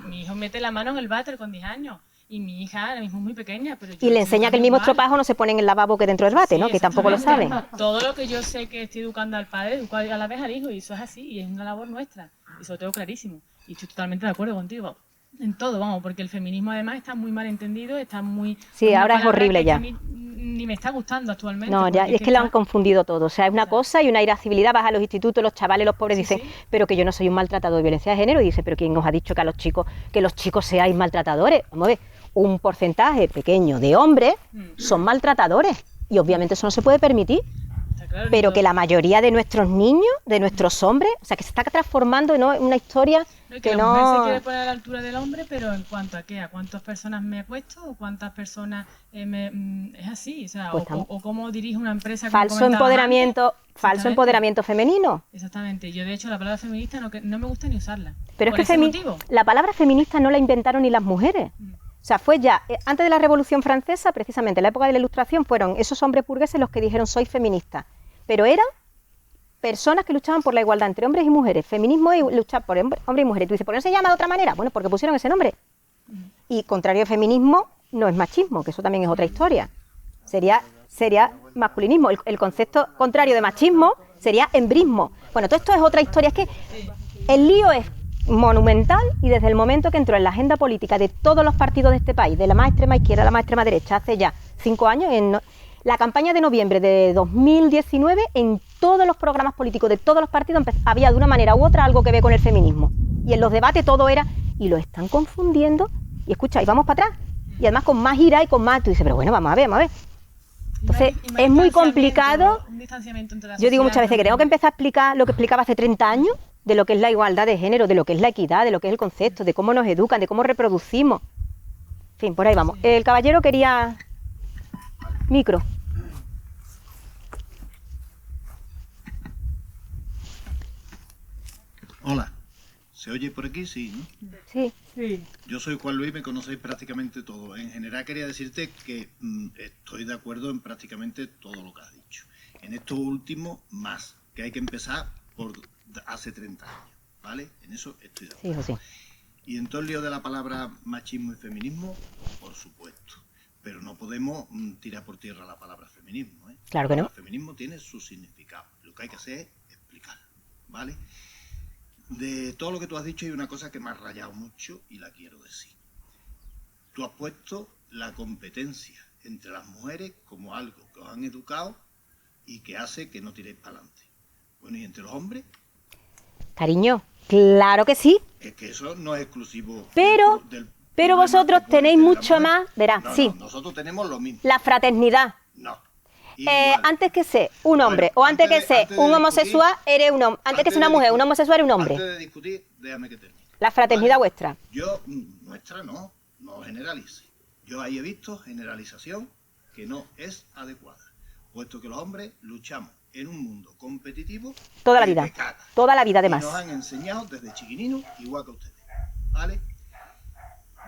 Speaker 6: mi hijo mete la mano en el váter con 10 años, y mi hija ahora mismo es muy pequeña, pero yo
Speaker 2: Y le
Speaker 6: estoy
Speaker 2: enseña que el
Speaker 6: educando
Speaker 2: mismo
Speaker 6: igual.
Speaker 2: estropajo no se pone en el lavabo que dentro del bate,
Speaker 6: Sí,
Speaker 2: ¿no? Que tampoco lo saben.
Speaker 6: exactamente. Todo lo que yo sé que estoy educando al padre, educo a la vez al hijo, y eso es así, y es una labor nuestra, y eso lo tengo clarísimo, y estoy totalmente de acuerdo contigo, en todo, vamos, porque el feminismo además está muy mal entendido, está muy...
Speaker 2: Sí,
Speaker 6: una
Speaker 2: ahora es
Speaker 6: palabra
Speaker 2: horrible
Speaker 6: que
Speaker 2: ya.
Speaker 6: a mí ni me está gustando actualmente.
Speaker 2: No, ya,
Speaker 6: porque
Speaker 2: es que lo han
Speaker 6: está-
Speaker 2: confundido todo. O sea, es una cosa y una irascibilidad. Vas a los institutos, los chavales, los pobres
Speaker 6: Sí,
Speaker 2: dicen,
Speaker 6: sí.
Speaker 2: pero que yo no soy un maltratador de violencia de género. Y dice, pero ¿quién os ha dicho que los chicos seáis maltratadores? Vamos a ver, un porcentaje pequeño de hombres son maltratadores. Y obviamente eso no se puede permitir.
Speaker 6: Está claro,
Speaker 2: Pero
Speaker 6: todo-
Speaker 2: que la mayoría de nuestros niños, de nuestros hombres, o sea, que se está transformando en una historia
Speaker 6: No, y
Speaker 2: que
Speaker 6: la mujer se
Speaker 2: no...
Speaker 6: quiere poner a la altura del hombre, pero ¿en cuanto a qué? ¿A cuántas personas me acuesto? ¿O cuántas personas es así? O sea,
Speaker 2: Pues
Speaker 6: o cómo dirijo una empresa. Como
Speaker 2: Falso
Speaker 6: comentábamos
Speaker 2: empoderamiento,
Speaker 6: antes.
Speaker 2: falso
Speaker 6: Exactamente.
Speaker 2: empoderamiento femenino.
Speaker 6: Exactamente. Yo, de hecho, la palabra feminista no me gusta ni usarla.
Speaker 2: Pero
Speaker 6: por
Speaker 2: es que
Speaker 6: ese motivo.
Speaker 2: la palabra feminista no la inventaron ni las mujeres. O sea, fue ya, antes de la Revolución Francesa, precisamente en la época de la Ilustración, fueron esos hombres burgueses los que dijeron soy feminista. Pero eran personas que luchaban por la igualdad entre hombres y mujeres. Feminismo es luchar por hombres y mujeres. Y tú dices, ¿por qué no se llama de otra manera? Bueno, porque pusieron ese nombre. Y contrario al feminismo no es machismo, que eso también es otra historia. Sería masculinismo. El concepto contrario de machismo sería embrismo. Bueno, todo esto es otra historia. Es que el lío es monumental y desde el momento que entró en la agenda política de todos los partidos de este país, de la más extrema izquierda a la más extrema derecha, hace ya 5 años, en la campaña de noviembre de 2019, en todos los programas políticos de todos los partidos había de una manera u otra algo que ver con el feminismo. Y en los debates todo era, y lo están confundiendo, y escucha, y vamos para atrás. Y además con más ira y con más, tú dices, pero bueno, vamos a ver, vamos a ver. Entonces,
Speaker 6: Y más
Speaker 2: es muy
Speaker 6: distanciamiento,
Speaker 2: complicado.
Speaker 6: un distanciamiento entre la
Speaker 2: Yo digo muchas
Speaker 6: sociedad
Speaker 2: veces que tengo que
Speaker 6: también.
Speaker 2: empezar a explicar lo que explicaba hace 30 años, de lo que es la igualdad de género, de lo que es la equidad, de lo que es el concepto, de cómo nos educan, de cómo reproducimos. En fin, por ahí vamos. El caballero quería micro.
Speaker 7: Hola, ¿se oye por aquí? Sí, ¿no?
Speaker 2: Sí.
Speaker 1: Sí.
Speaker 7: Yo soy Juan Luis, me conocéis prácticamente todo. En general quería decirte que estoy de acuerdo en prácticamente todo lo que has dicho. En esto último, más, que hay que empezar por hace 30 años, ¿vale? En eso estoy de
Speaker 2: Sí,
Speaker 7: acuerdo.
Speaker 2: José.
Speaker 7: Y en todo el lío de la palabra machismo y feminismo, por supuesto. Pero no podemos tirar por tierra la palabra feminismo, ¿eh?
Speaker 2: Claro que no.
Speaker 7: El feminismo tiene su significado. Lo que hay que hacer es explicarlo, ¿vale? De todo lo que tú has dicho hay una cosa que me ha rayado mucho y la quiero decir. Tú has puesto la competencia entre las mujeres como algo que os han educado y que hace que no tiréis para adelante. Bueno, ¿y entre los hombres?
Speaker 2: Cariño, claro que sí,
Speaker 7: Es que eso no es exclusivo
Speaker 2: pero
Speaker 7: problema
Speaker 2: vosotros
Speaker 7: que puede
Speaker 2: tenéis
Speaker 7: tener la
Speaker 2: mucho
Speaker 7: mujer.
Speaker 2: más, verás,
Speaker 7: No,
Speaker 2: sí,
Speaker 7: no, nosotros tenemos lo mismo.
Speaker 2: la fraternidad.
Speaker 7: No. Igual.
Speaker 2: Antes que ser un hombre
Speaker 7: Bueno,
Speaker 2: o antes que
Speaker 7: antes de
Speaker 2: ser un
Speaker 7: discutir-
Speaker 2: homosexual, eres un hombre. Antes que ser una mujer, un homosexual eres un hombre.
Speaker 7: Antes de discutir, déjame que termine.
Speaker 2: La fraternidad
Speaker 7: Vale.
Speaker 2: vuestra.
Speaker 7: Yo, nuestra no generalice. Yo ahí he visto generalización que no es adecuada, puesto que los hombres luchamos en un mundo competitivo
Speaker 2: Toda la
Speaker 7: que
Speaker 2: vida.
Speaker 7: te caga.
Speaker 2: Toda la vida
Speaker 7: Y
Speaker 2: además.
Speaker 7: nos han enseñado desde chiquininos igual que ustedes, ¿vale?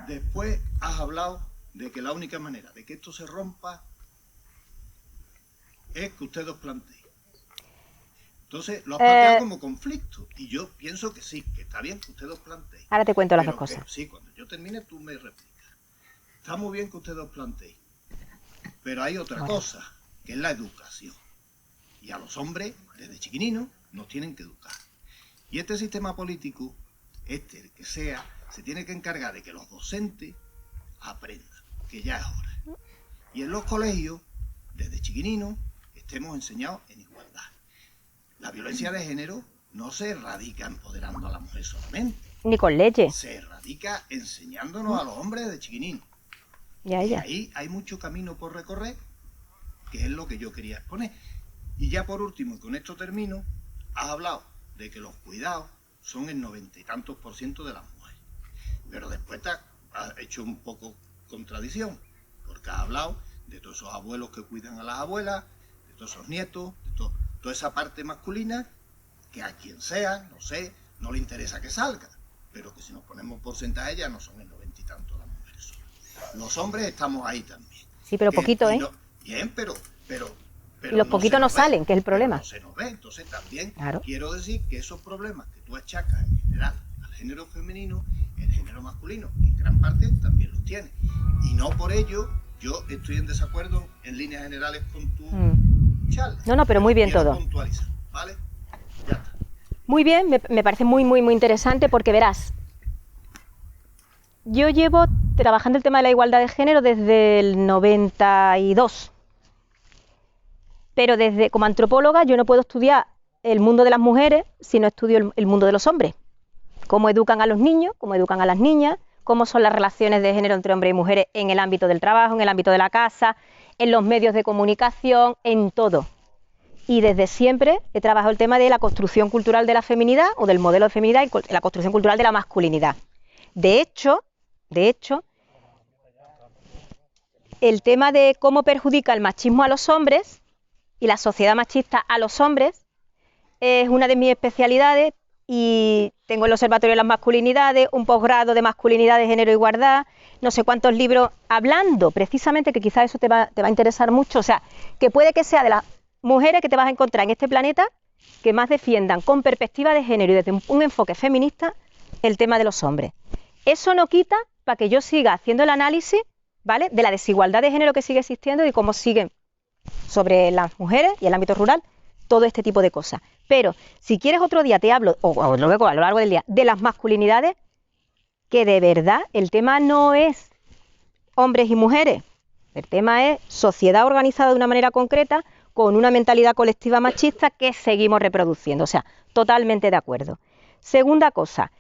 Speaker 7: Después has hablado de que la única manera de que esto se rompa es que ustedes os planteen. Entonces lo has planteado como conflicto y yo pienso que sí, que está bien que ustedes os planteen.
Speaker 2: Ahora te cuento las
Speaker 7: Pero
Speaker 2: dos
Speaker 7: que-
Speaker 2: cosas.
Speaker 7: sí, cuando yo termine tú me replicas. Está muy bien que ustedes os planteéis, pero hay otra cosa, que es la educación. Y a los hombres, desde chiquininos, nos tienen que educar. Y este sistema político, el que sea, se tiene que encargar de que los docentes aprendan, que ya es hora. Y en los colegios, desde chiquininos, estemos enseñados en igualdad. La violencia de género no se erradica empoderando a la mujer solamente,
Speaker 2: Ni con leche.
Speaker 7: se erradica enseñándonos a los hombres desde chiquininos.
Speaker 2: Ya,
Speaker 7: Y
Speaker 2: ya.
Speaker 7: ahí hay mucho camino por recorrer, que es lo que yo quería exponer. Y ya por último, y con esto termino, has hablado de que los cuidados son el 90 y tantos % de las mujeres. Pero después te has hecho un poco contradicción, porque has hablado de todos esos abuelos que cuidan a las abuelas, de todos esos nietos, de toda esa parte masculina, que a quien sea, no sé, no le interesa que salga, pero que si nos ponemos porcentaje ya no son el 90 y tanto las mujeres solas. Los hombres estamos ahí también.
Speaker 2: Sí, pero poquito, ¿eh?
Speaker 7: Bien, pero
Speaker 2: y los poquitos no salen, que es el problema.
Speaker 7: No se nos ve, entonces también
Speaker 2: Claro.
Speaker 7: quiero decir que esos problemas que tú achacas en general al género femenino, el género masculino en gran parte también los tiene. Y no por ello yo estoy en desacuerdo en líneas generales con tu charla.
Speaker 2: No, pero muy bien
Speaker 7: Quiero
Speaker 2: todo.
Speaker 7: puntualizar, ¿vale? Ya está.
Speaker 2: Muy bien, me parece muy interesante porque verás, yo llevo trabajando el tema de la igualdad de género desde el 92. Pero como antropóloga yo no puedo estudiar el mundo de las mujeres si no estudio el mundo de los hombres. Cómo educan a los niños, cómo educan a las niñas, cómo son las relaciones de género entre hombres y mujeres en el ámbito del trabajo, en el ámbito de la casa, en los medios de comunicación, en todo. Y desde siempre he trabajado el tema de la construcción cultural de la feminidad o del modelo de feminidad y la construcción cultural de la masculinidad. De hecho, el tema de cómo perjudica el machismo a los hombres y la sociedad machista a los hombres es una de mis especialidades y tengo el Observatorio de las Masculinidades, un posgrado de masculinidad, de género e igualdad, no sé cuántos libros hablando precisamente, que quizás eso te va a interesar mucho, o sea, que puede que sea de las mujeres que te vas a encontrar en este planeta que más defiendan con perspectiva de género y desde un enfoque feminista el tema de los hombres. Eso no quita para que yo siga haciendo el análisis, ¿vale?, de la desigualdad de género que sigue existiendo y cómo siguen sobre las mujeres y el ámbito rural, todo este tipo de cosas. Pero si quieres otro día te hablo, o luego a lo largo del día, de las masculinidades, que de verdad el tema no es hombres y mujeres, el tema es sociedad organizada de una manera concreta, con una mentalidad colectiva machista que seguimos reproduciendo. O sea, totalmente de acuerdo. Segunda cosa,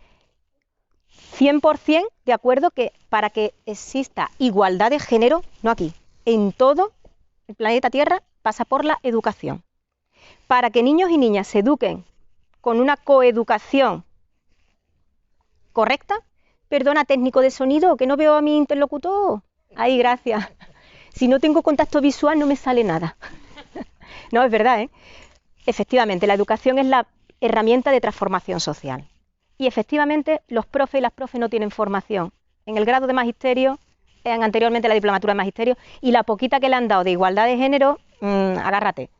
Speaker 2: 100% de acuerdo que para que exista igualdad de género, no aquí, en todo el planeta Tierra, pasa por la educación. Para que niños y niñas se eduquen con una coeducación correcta, perdona, técnico de sonido, que no veo a mi interlocutor. Ahí, gracias. Si no tengo contacto visual no me sale nada. No, es verdad, ¿eh? Efectivamente, la educación es la herramienta de transformación social. Y efectivamente, los profes y las profes no tienen formación. En el grado de magisterio, anteriormente la diplomatura de magisterio, y la poquita que le han dado de igualdad de género, agárrate.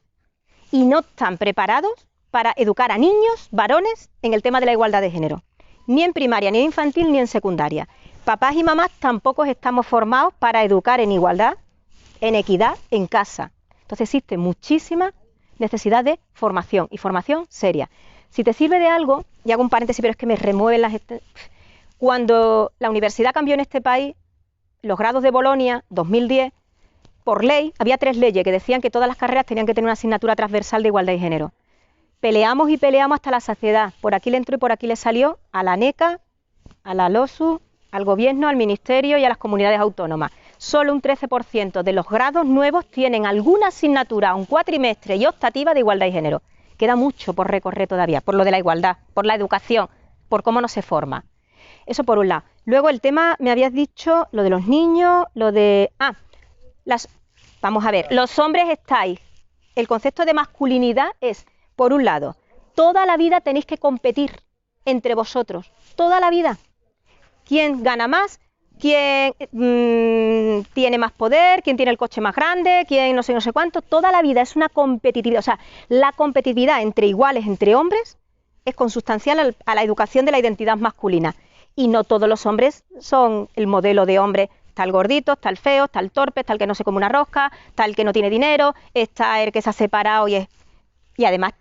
Speaker 2: Y no están preparados para educar a niños, varones, en el tema de la igualdad de género. Ni en primaria, ni en infantil, ni en secundaria. Papás y mamás tampoco estamos formados para educar en igualdad, en equidad, en casa. Entonces existe muchísima necesidad de formación, y formación seria. Si te sirve de algo, y hago un paréntesis, pero es que me remueven las... Cuando la universidad cambió en este país, los grados de Bolonia, 2010, por ley, había 3 leyes que decían que todas las carreras tenían que tener una asignatura transversal de igualdad de género. Peleamos y peleamos hasta la saciedad. Por aquí le entró y por aquí le salió a la NECA, a la LOSU, al gobierno, al ministerio y a las comunidades autónomas. Solo un 13% de los grados nuevos tienen alguna asignatura, un cuatrimestre y optativa de igualdad de género. Queda mucho por recorrer todavía, por lo de la igualdad, por la educación, por cómo no se forma. Eso por un lado. Luego el tema, me habías dicho, lo de los niños, lo de... Vamos a ver, los hombres estáis... El concepto de masculinidad es, por un lado, toda la vida tenéis que competir entre vosotros, toda la vida. ¿Quién gana más? ¿Quién tiene más poder? ¿Quién tiene el coche más grande? ¿Quién no sé cuánto? Toda la vida es una competitividad. O sea, la competitividad entre iguales, entre hombres, es consustancial a la educación de la identidad masculina. Y no todos los hombres son el modelo de hombre. Está el gordito, está el feo, está el torpe, está el que no se come una rosca, está el que no tiene dinero, está el que se ha separado y además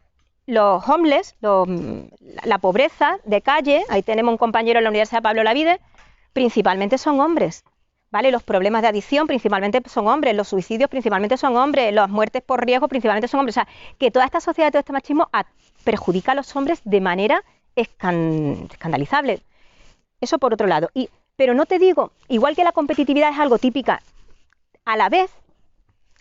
Speaker 2: los homeless, la pobreza de calle, ahí tenemos un compañero en la Universidad Pablo Olavide, principalmente son hombres, ¿vale? Los problemas de adicción principalmente son hombres, los suicidios principalmente son hombres, las muertes por riesgo principalmente son hombres. O sea, que toda esta sociedad, todo este machismo perjudica a los hombres de manera escandalizable. Eso por otro lado. Pero no te digo, igual que la competitividad es algo típica, a la vez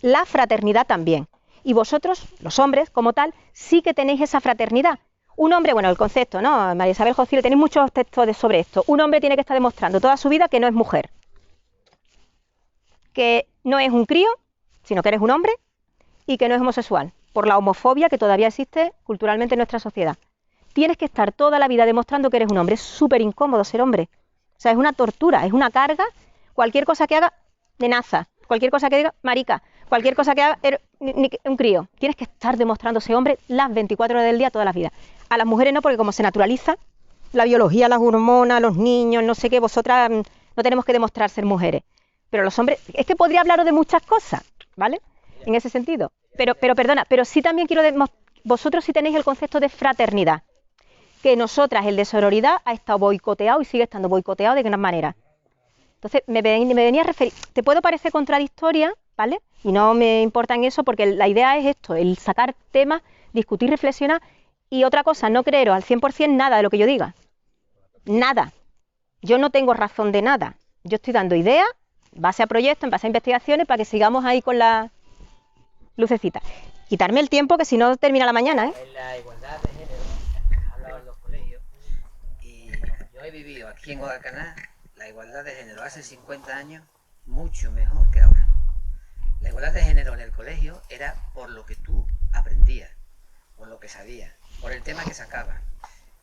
Speaker 2: la fraternidad también. Y vosotros, los hombres como tal, sí que tenéis esa fraternidad. Un hombre, bueno, el concepto, ¿no? María Isabel Jocil, tenéis muchos textos sobre esto. Un hombre tiene que estar demostrando toda su vida que no es mujer. Que no es un crío, sino que eres un hombre. y que no es homosexual, por la homofobia que todavía existe culturalmente en nuestra sociedad. Tienes que estar toda la vida demostrando que eres un hombre. Es súper incómodo ser hombre. O sea, es una tortura, es una carga. Cualquier cosa que haga, nenaza. Cualquier cosa que diga, marica. Cualquier cosa que haga, un crío. Tienes que estar demostrándose hombre las 24 horas del día, toda la vida. A las mujeres no, porque como se naturaliza la biología, las hormonas, los niños, no sé qué, vosotras no tenemos que demostrar ser mujeres. Pero los hombres, es que podría hablaros de muchas cosas, ¿vale? En ese sentido. Pero perdona, pero sí también quiero demostrar, vosotros sí tenéis el concepto de fraternidad, que nosotras, el de sororidad, ha estado boicoteado y sigue estando boicoteado de gran manera. Entonces, me venía a referir, te puedo parecer contradictoria, ¿vale? Y no me importa en eso, porque la idea es esto, el sacar temas, discutir, reflexionar, y otra cosa, no creeros al 100% nada de lo que yo diga. Nada. Yo no tengo razón de nada. Yo estoy dando ideas, en base a proyectos, en base a investigaciones, para que sigamos ahí con la lucecita. Quitarme el tiempo, que si no termina la mañana, ¿eh?
Speaker 5: En la igualdad de género, hablaba en los colegios, y yo he vivido aquí en Guadalcanal la igualdad de género hace 50 años mucho mejor que ahora. La igualdad de género en el colegio era por lo que tú aprendías, por lo que sabías, por el tema que sacabas.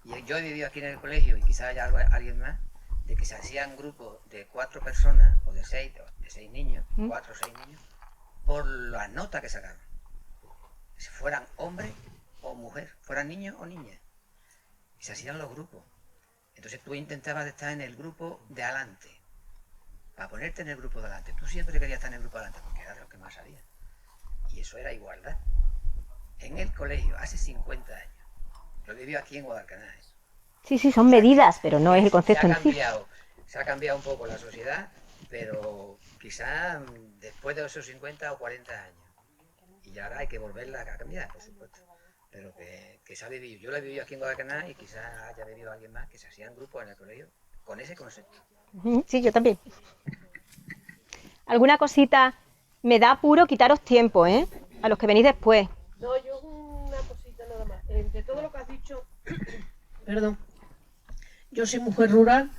Speaker 5: Y yo he vivido aquí en el colegio, y quizás haya alguien más, de que se hacían grupos de 4 personas, o de 6 niños, 4 o 6 niños, por las notas que sacaban. Si fueran hombres o mujer, fueran niños o niñas. Y se hacían los grupos. Entonces tú intentabas estar en el grupo de adelante, para ponerte en el grupo de adelante. Tú siempre querías estar en el grupo de adelante, porque era lo que más sabías. Y eso era igualdad. En el colegio, hace 50 años. Lo he vivido aquí en Guadalcanal.
Speaker 2: Sí, son medidas, pero no es el concepto en sí.
Speaker 5: Se ha cambiado un poco la sociedad, pero quizás después de esos 50 o 40 años. Y ahora hay que volverla a cambiar, por supuesto. Pero que se ha vivido. Yo lo he vivido aquí en Guadalcanal, y quizás haya vivido alguien más, que se hacían grupos en el colegio con ese concepto.
Speaker 2: Sí, yo también. ¿Alguna cosita? Me da apuro quitaros tiempo, ¿eh? A los que venís después.
Speaker 8: No, yo una cosita nada más. De todo lo que has dicho, perdón, yo soy mujer rural,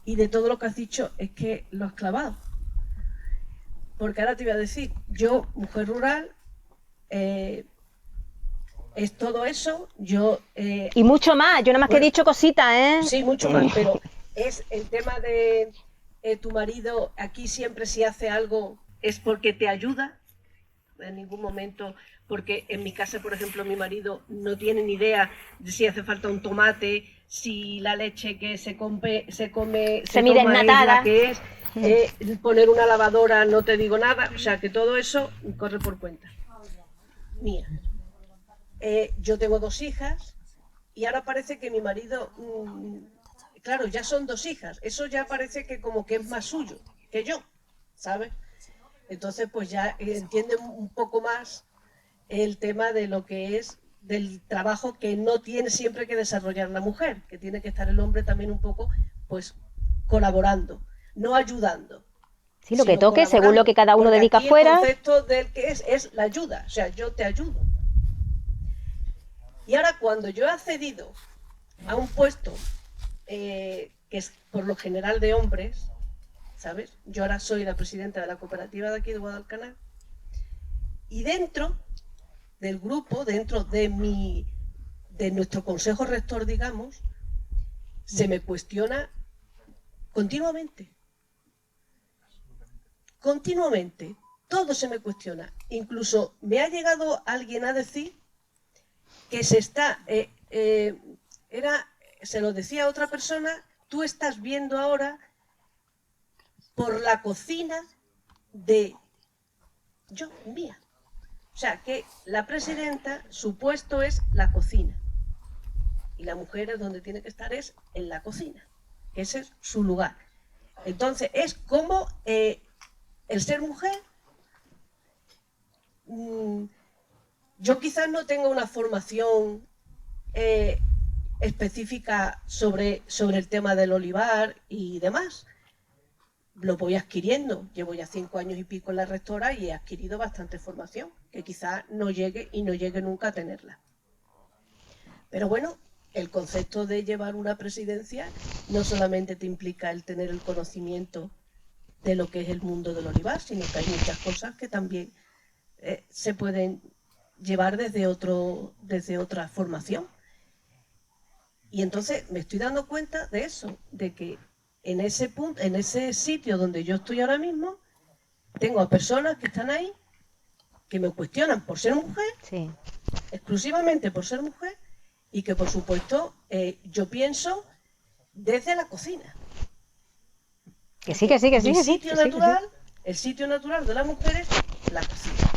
Speaker 8: y de todo lo que has dicho es que lo has clavado. Porque ahora te iba a decir, yo, mujer rural, es todo eso, yo...
Speaker 2: y mucho más, yo nada más que he dicho cositas, ¿eh?
Speaker 8: Sí, mucho más, pero es el tema de tu marido, aquí siempre si hace algo es porque te ayuda, en ningún momento, porque en mi casa, por ejemplo, mi marido no tiene ni idea de si hace falta un tomate, si la leche que se mide
Speaker 2: desnatada,
Speaker 8: que es, poner una lavadora, no te digo nada, o sea que todo eso corre por cuenta mía. Yo tengo 2 hijas y ahora parece que mi marido, claro, ya son 2 hijas, eso ya parece que como que es más suyo que yo, ¿sabes? Entonces pues ya entienden un poco más el tema de lo que es del trabajo que no tiene siempre que desarrollar la mujer, que tiene que estar el hombre también un poco pues colaborando, no ayudando.
Speaker 2: Sí, lo que toque, según lo que cada uno dedica fuera.
Speaker 8: El concepto del que es la ayuda, o sea, yo te ayudo. Y ahora cuando yo he accedido a un puesto que es por lo general de hombres, ¿sabes? Yo ahora soy la presidenta de la cooperativa de aquí de Guadalcanal, y dentro del grupo, dentro de nuestro consejo rector, digamos, se me cuestiona continuamente. Continuamente. Todo se me cuestiona. Incluso me ha llegado alguien a decir que se lo decía a otra persona, tú estás viendo ahora por la cocina de mía. O sea, que la presidenta, su puesto es la cocina. Y la mujer es donde tiene que estar, es en la cocina. Ese es su lugar. Entonces, es como el ser mujer. Yo quizás no tenga una formación específica sobre el tema del olivar y demás. Lo voy adquiriendo. Llevo ya 5 años y pico en la rectora y he adquirido bastante formación, que quizás no llegue nunca a tenerla. Pero bueno, el concepto de llevar una presidencia no solamente te implica el tener el conocimiento de lo que es el mundo del olivar, sino que hay muchas cosas que también se pueden llevar desde otra formación. Y entonces me estoy dando cuenta de eso, de que en ese punto, en ese sitio donde yo estoy ahora mismo, tengo a personas que están ahí, que me cuestionan por ser mujer,
Speaker 2: Sí.
Speaker 8: exclusivamente por ser mujer, y que por supuesto yo pienso desde la cocina.
Speaker 2: Que sí, que sí, que sí.
Speaker 8: Mi
Speaker 2: que sí,
Speaker 8: sitio
Speaker 2: que sí, que sí.
Speaker 8: natural, el sitio natural de las mujeres, la cocina.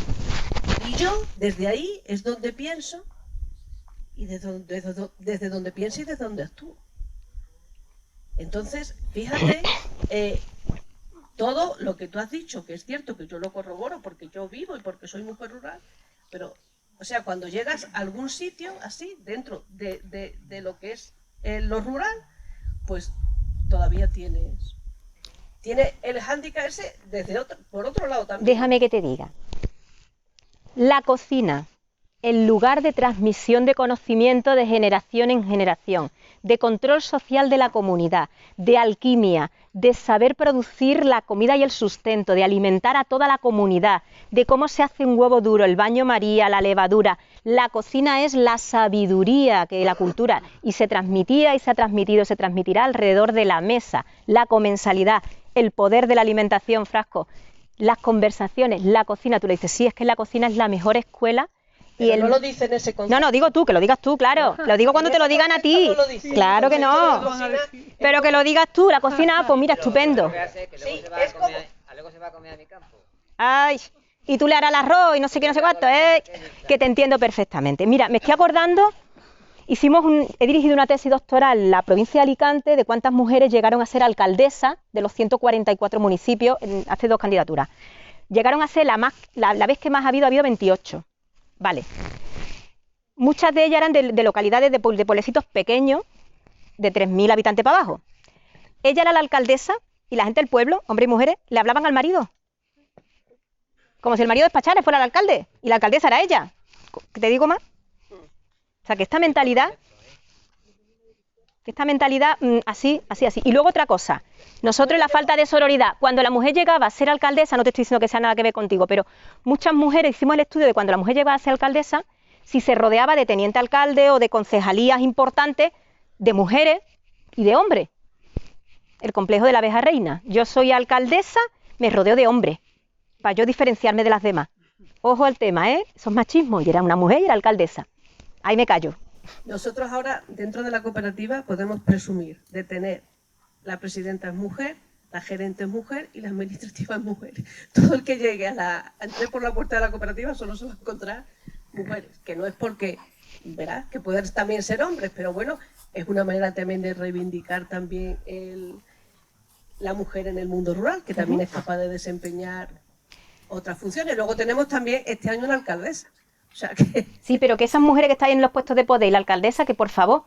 Speaker 8: Y yo desde ahí es donde pienso, y desde donde pienso y desde donde actúo. Entonces, fíjate, todo lo que tú has dicho, que es cierto, que yo lo corroboro porque yo vivo y porque soy mujer rural, pero, o sea, cuando llegas a algún sitio así, dentro de lo que es lo rural, pues todavía tiene el hándicap ese por otro lado también.
Speaker 2: Déjame que te diga. La cocina, el lugar de transmisión de conocimiento de generación en generación, de control social de la comunidad, de alquimia, de saber producir la comida y el sustento, de alimentar a toda la comunidad, de cómo se hace un huevo duro, el baño María, la levadura. La cocina es la sabiduría que la cultura, y se transmitía y se ha transmitido, se transmitirá alrededor de la mesa, la comensalidad, el poder de la alimentación, Frasco, las conversaciones, la cocina. Tú le dices, sí, es que la cocina es la mejor escuela.
Speaker 8: Pero no lo dice en ese contexto.
Speaker 2: No, digo tú, que lo digas tú, claro. Lo digo cuando te lo digan a ti.
Speaker 8: No lo dice.
Speaker 2: Claro que no. Pero que lo digas tú, la cocina, pues mira, estupendo.
Speaker 8: Sí, es como...
Speaker 5: Luego se va a comer a mi campo.
Speaker 2: Ay, y tú le harás el arroz y no sé qué, no sé cuánto, que te entiendo perfectamente. Mira, me estoy acordando, he dirigido una tesis doctoral en la provincia de Alicante de cuántas mujeres llegaron a ser alcaldesa de los 144 municipios, hace 2 candidaturas. Llegaron a ser la vez que más ha habido 28. Vale. Muchas de ellas eran de localidades de pueblecitos pequeños, de 3.000 habitantes para abajo. Ella era la alcaldesa y la gente del pueblo, hombres y mujeres, le hablaban al marido. Como si el marido despachara y fuera el alcalde. Y la alcaldesa era ella. ¿Te digo más? O sea, que esta mentalidad así. Y luego otra cosa. Nosotros, la falta de sororidad, cuando la mujer llegaba a ser alcaldesa, no te estoy diciendo que sea nada que ver contigo, pero muchas mujeres, hicimos el estudio de cuando la mujer llegaba a ser alcaldesa, si se rodeaba de teniente alcalde o de concejalías importantes, de mujeres y de hombres. El complejo de la abeja reina. Yo soy alcaldesa, me rodeo de hombres, para yo diferenciarme de las demás. Ojo al tema, eso es machismo, y era una mujer y era alcaldesa. Ahí me callo.
Speaker 8: Nosotros ahora, dentro de la cooperativa, podemos presumir de tener la presidenta es mujer, la gerente es mujer y la administrativa es mujer. Todo el que llegue a entrar por la puerta de la cooperativa solo se va a encontrar mujeres, que no es porque, verás, que pueden también ser hombres, pero bueno, es una manera también de reivindicar también la mujer en el mundo rural, que también es capaz de desempeñar otras funciones. Luego tenemos también este año una alcaldesa. O sea que...
Speaker 2: Sí, pero que esas mujeres que están en los puestos de poder y la alcaldesa, que por favor,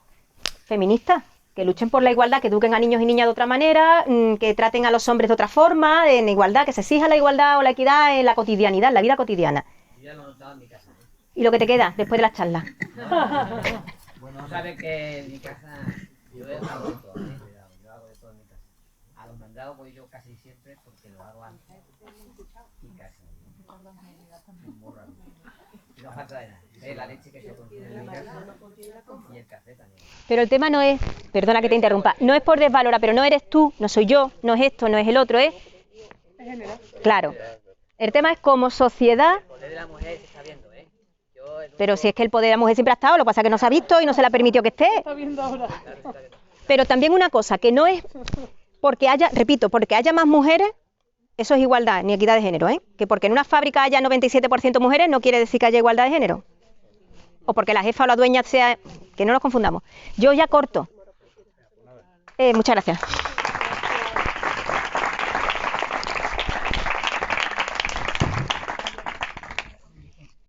Speaker 2: feministas, que luchen por la igualdad, que eduquen a niños y niñas de otra manera, que traten a los hombres de otra forma, en igualdad, que se exija la igualdad o la equidad en la cotidianidad, en la vida cotidiana.
Speaker 5: Yo ya lo he notado en mi casa.
Speaker 2: ¿Y lo que te queda después de las charlas?
Speaker 5: Bueno, sabes que en mi casa yo he hago de todo, cuidado, yo hago de todo en mi casa. A los mandados voy yo casi siempre porque lo hago antes y casi muy rápido. Y no falta de nada. La leche que se consume en mi casa y el café también.
Speaker 2: Pero el tema no es, perdona que te interrumpa, no es por desvalorar, pero no eres tú, no soy yo, no es esto, no es el otro, es... Claro. El tema es como sociedad...
Speaker 5: El poder de la mujer se está viendo,
Speaker 2: Pero si es que el poder de la mujer siempre ha estado, lo que pasa es que no se ha visto y no se le ha permitido que esté.
Speaker 1: Está viendo ahora.
Speaker 2: Pero también una cosa, que no es porque haya, repito, porque haya más mujeres, eso es igualdad, ni equidad de género, que porque en una fábrica haya 97% mujeres no quiere decir que haya igualdad de género. O porque la jefa o la dueña sea... Que no nos confundamos. Yo ya corto. Muchas gracias.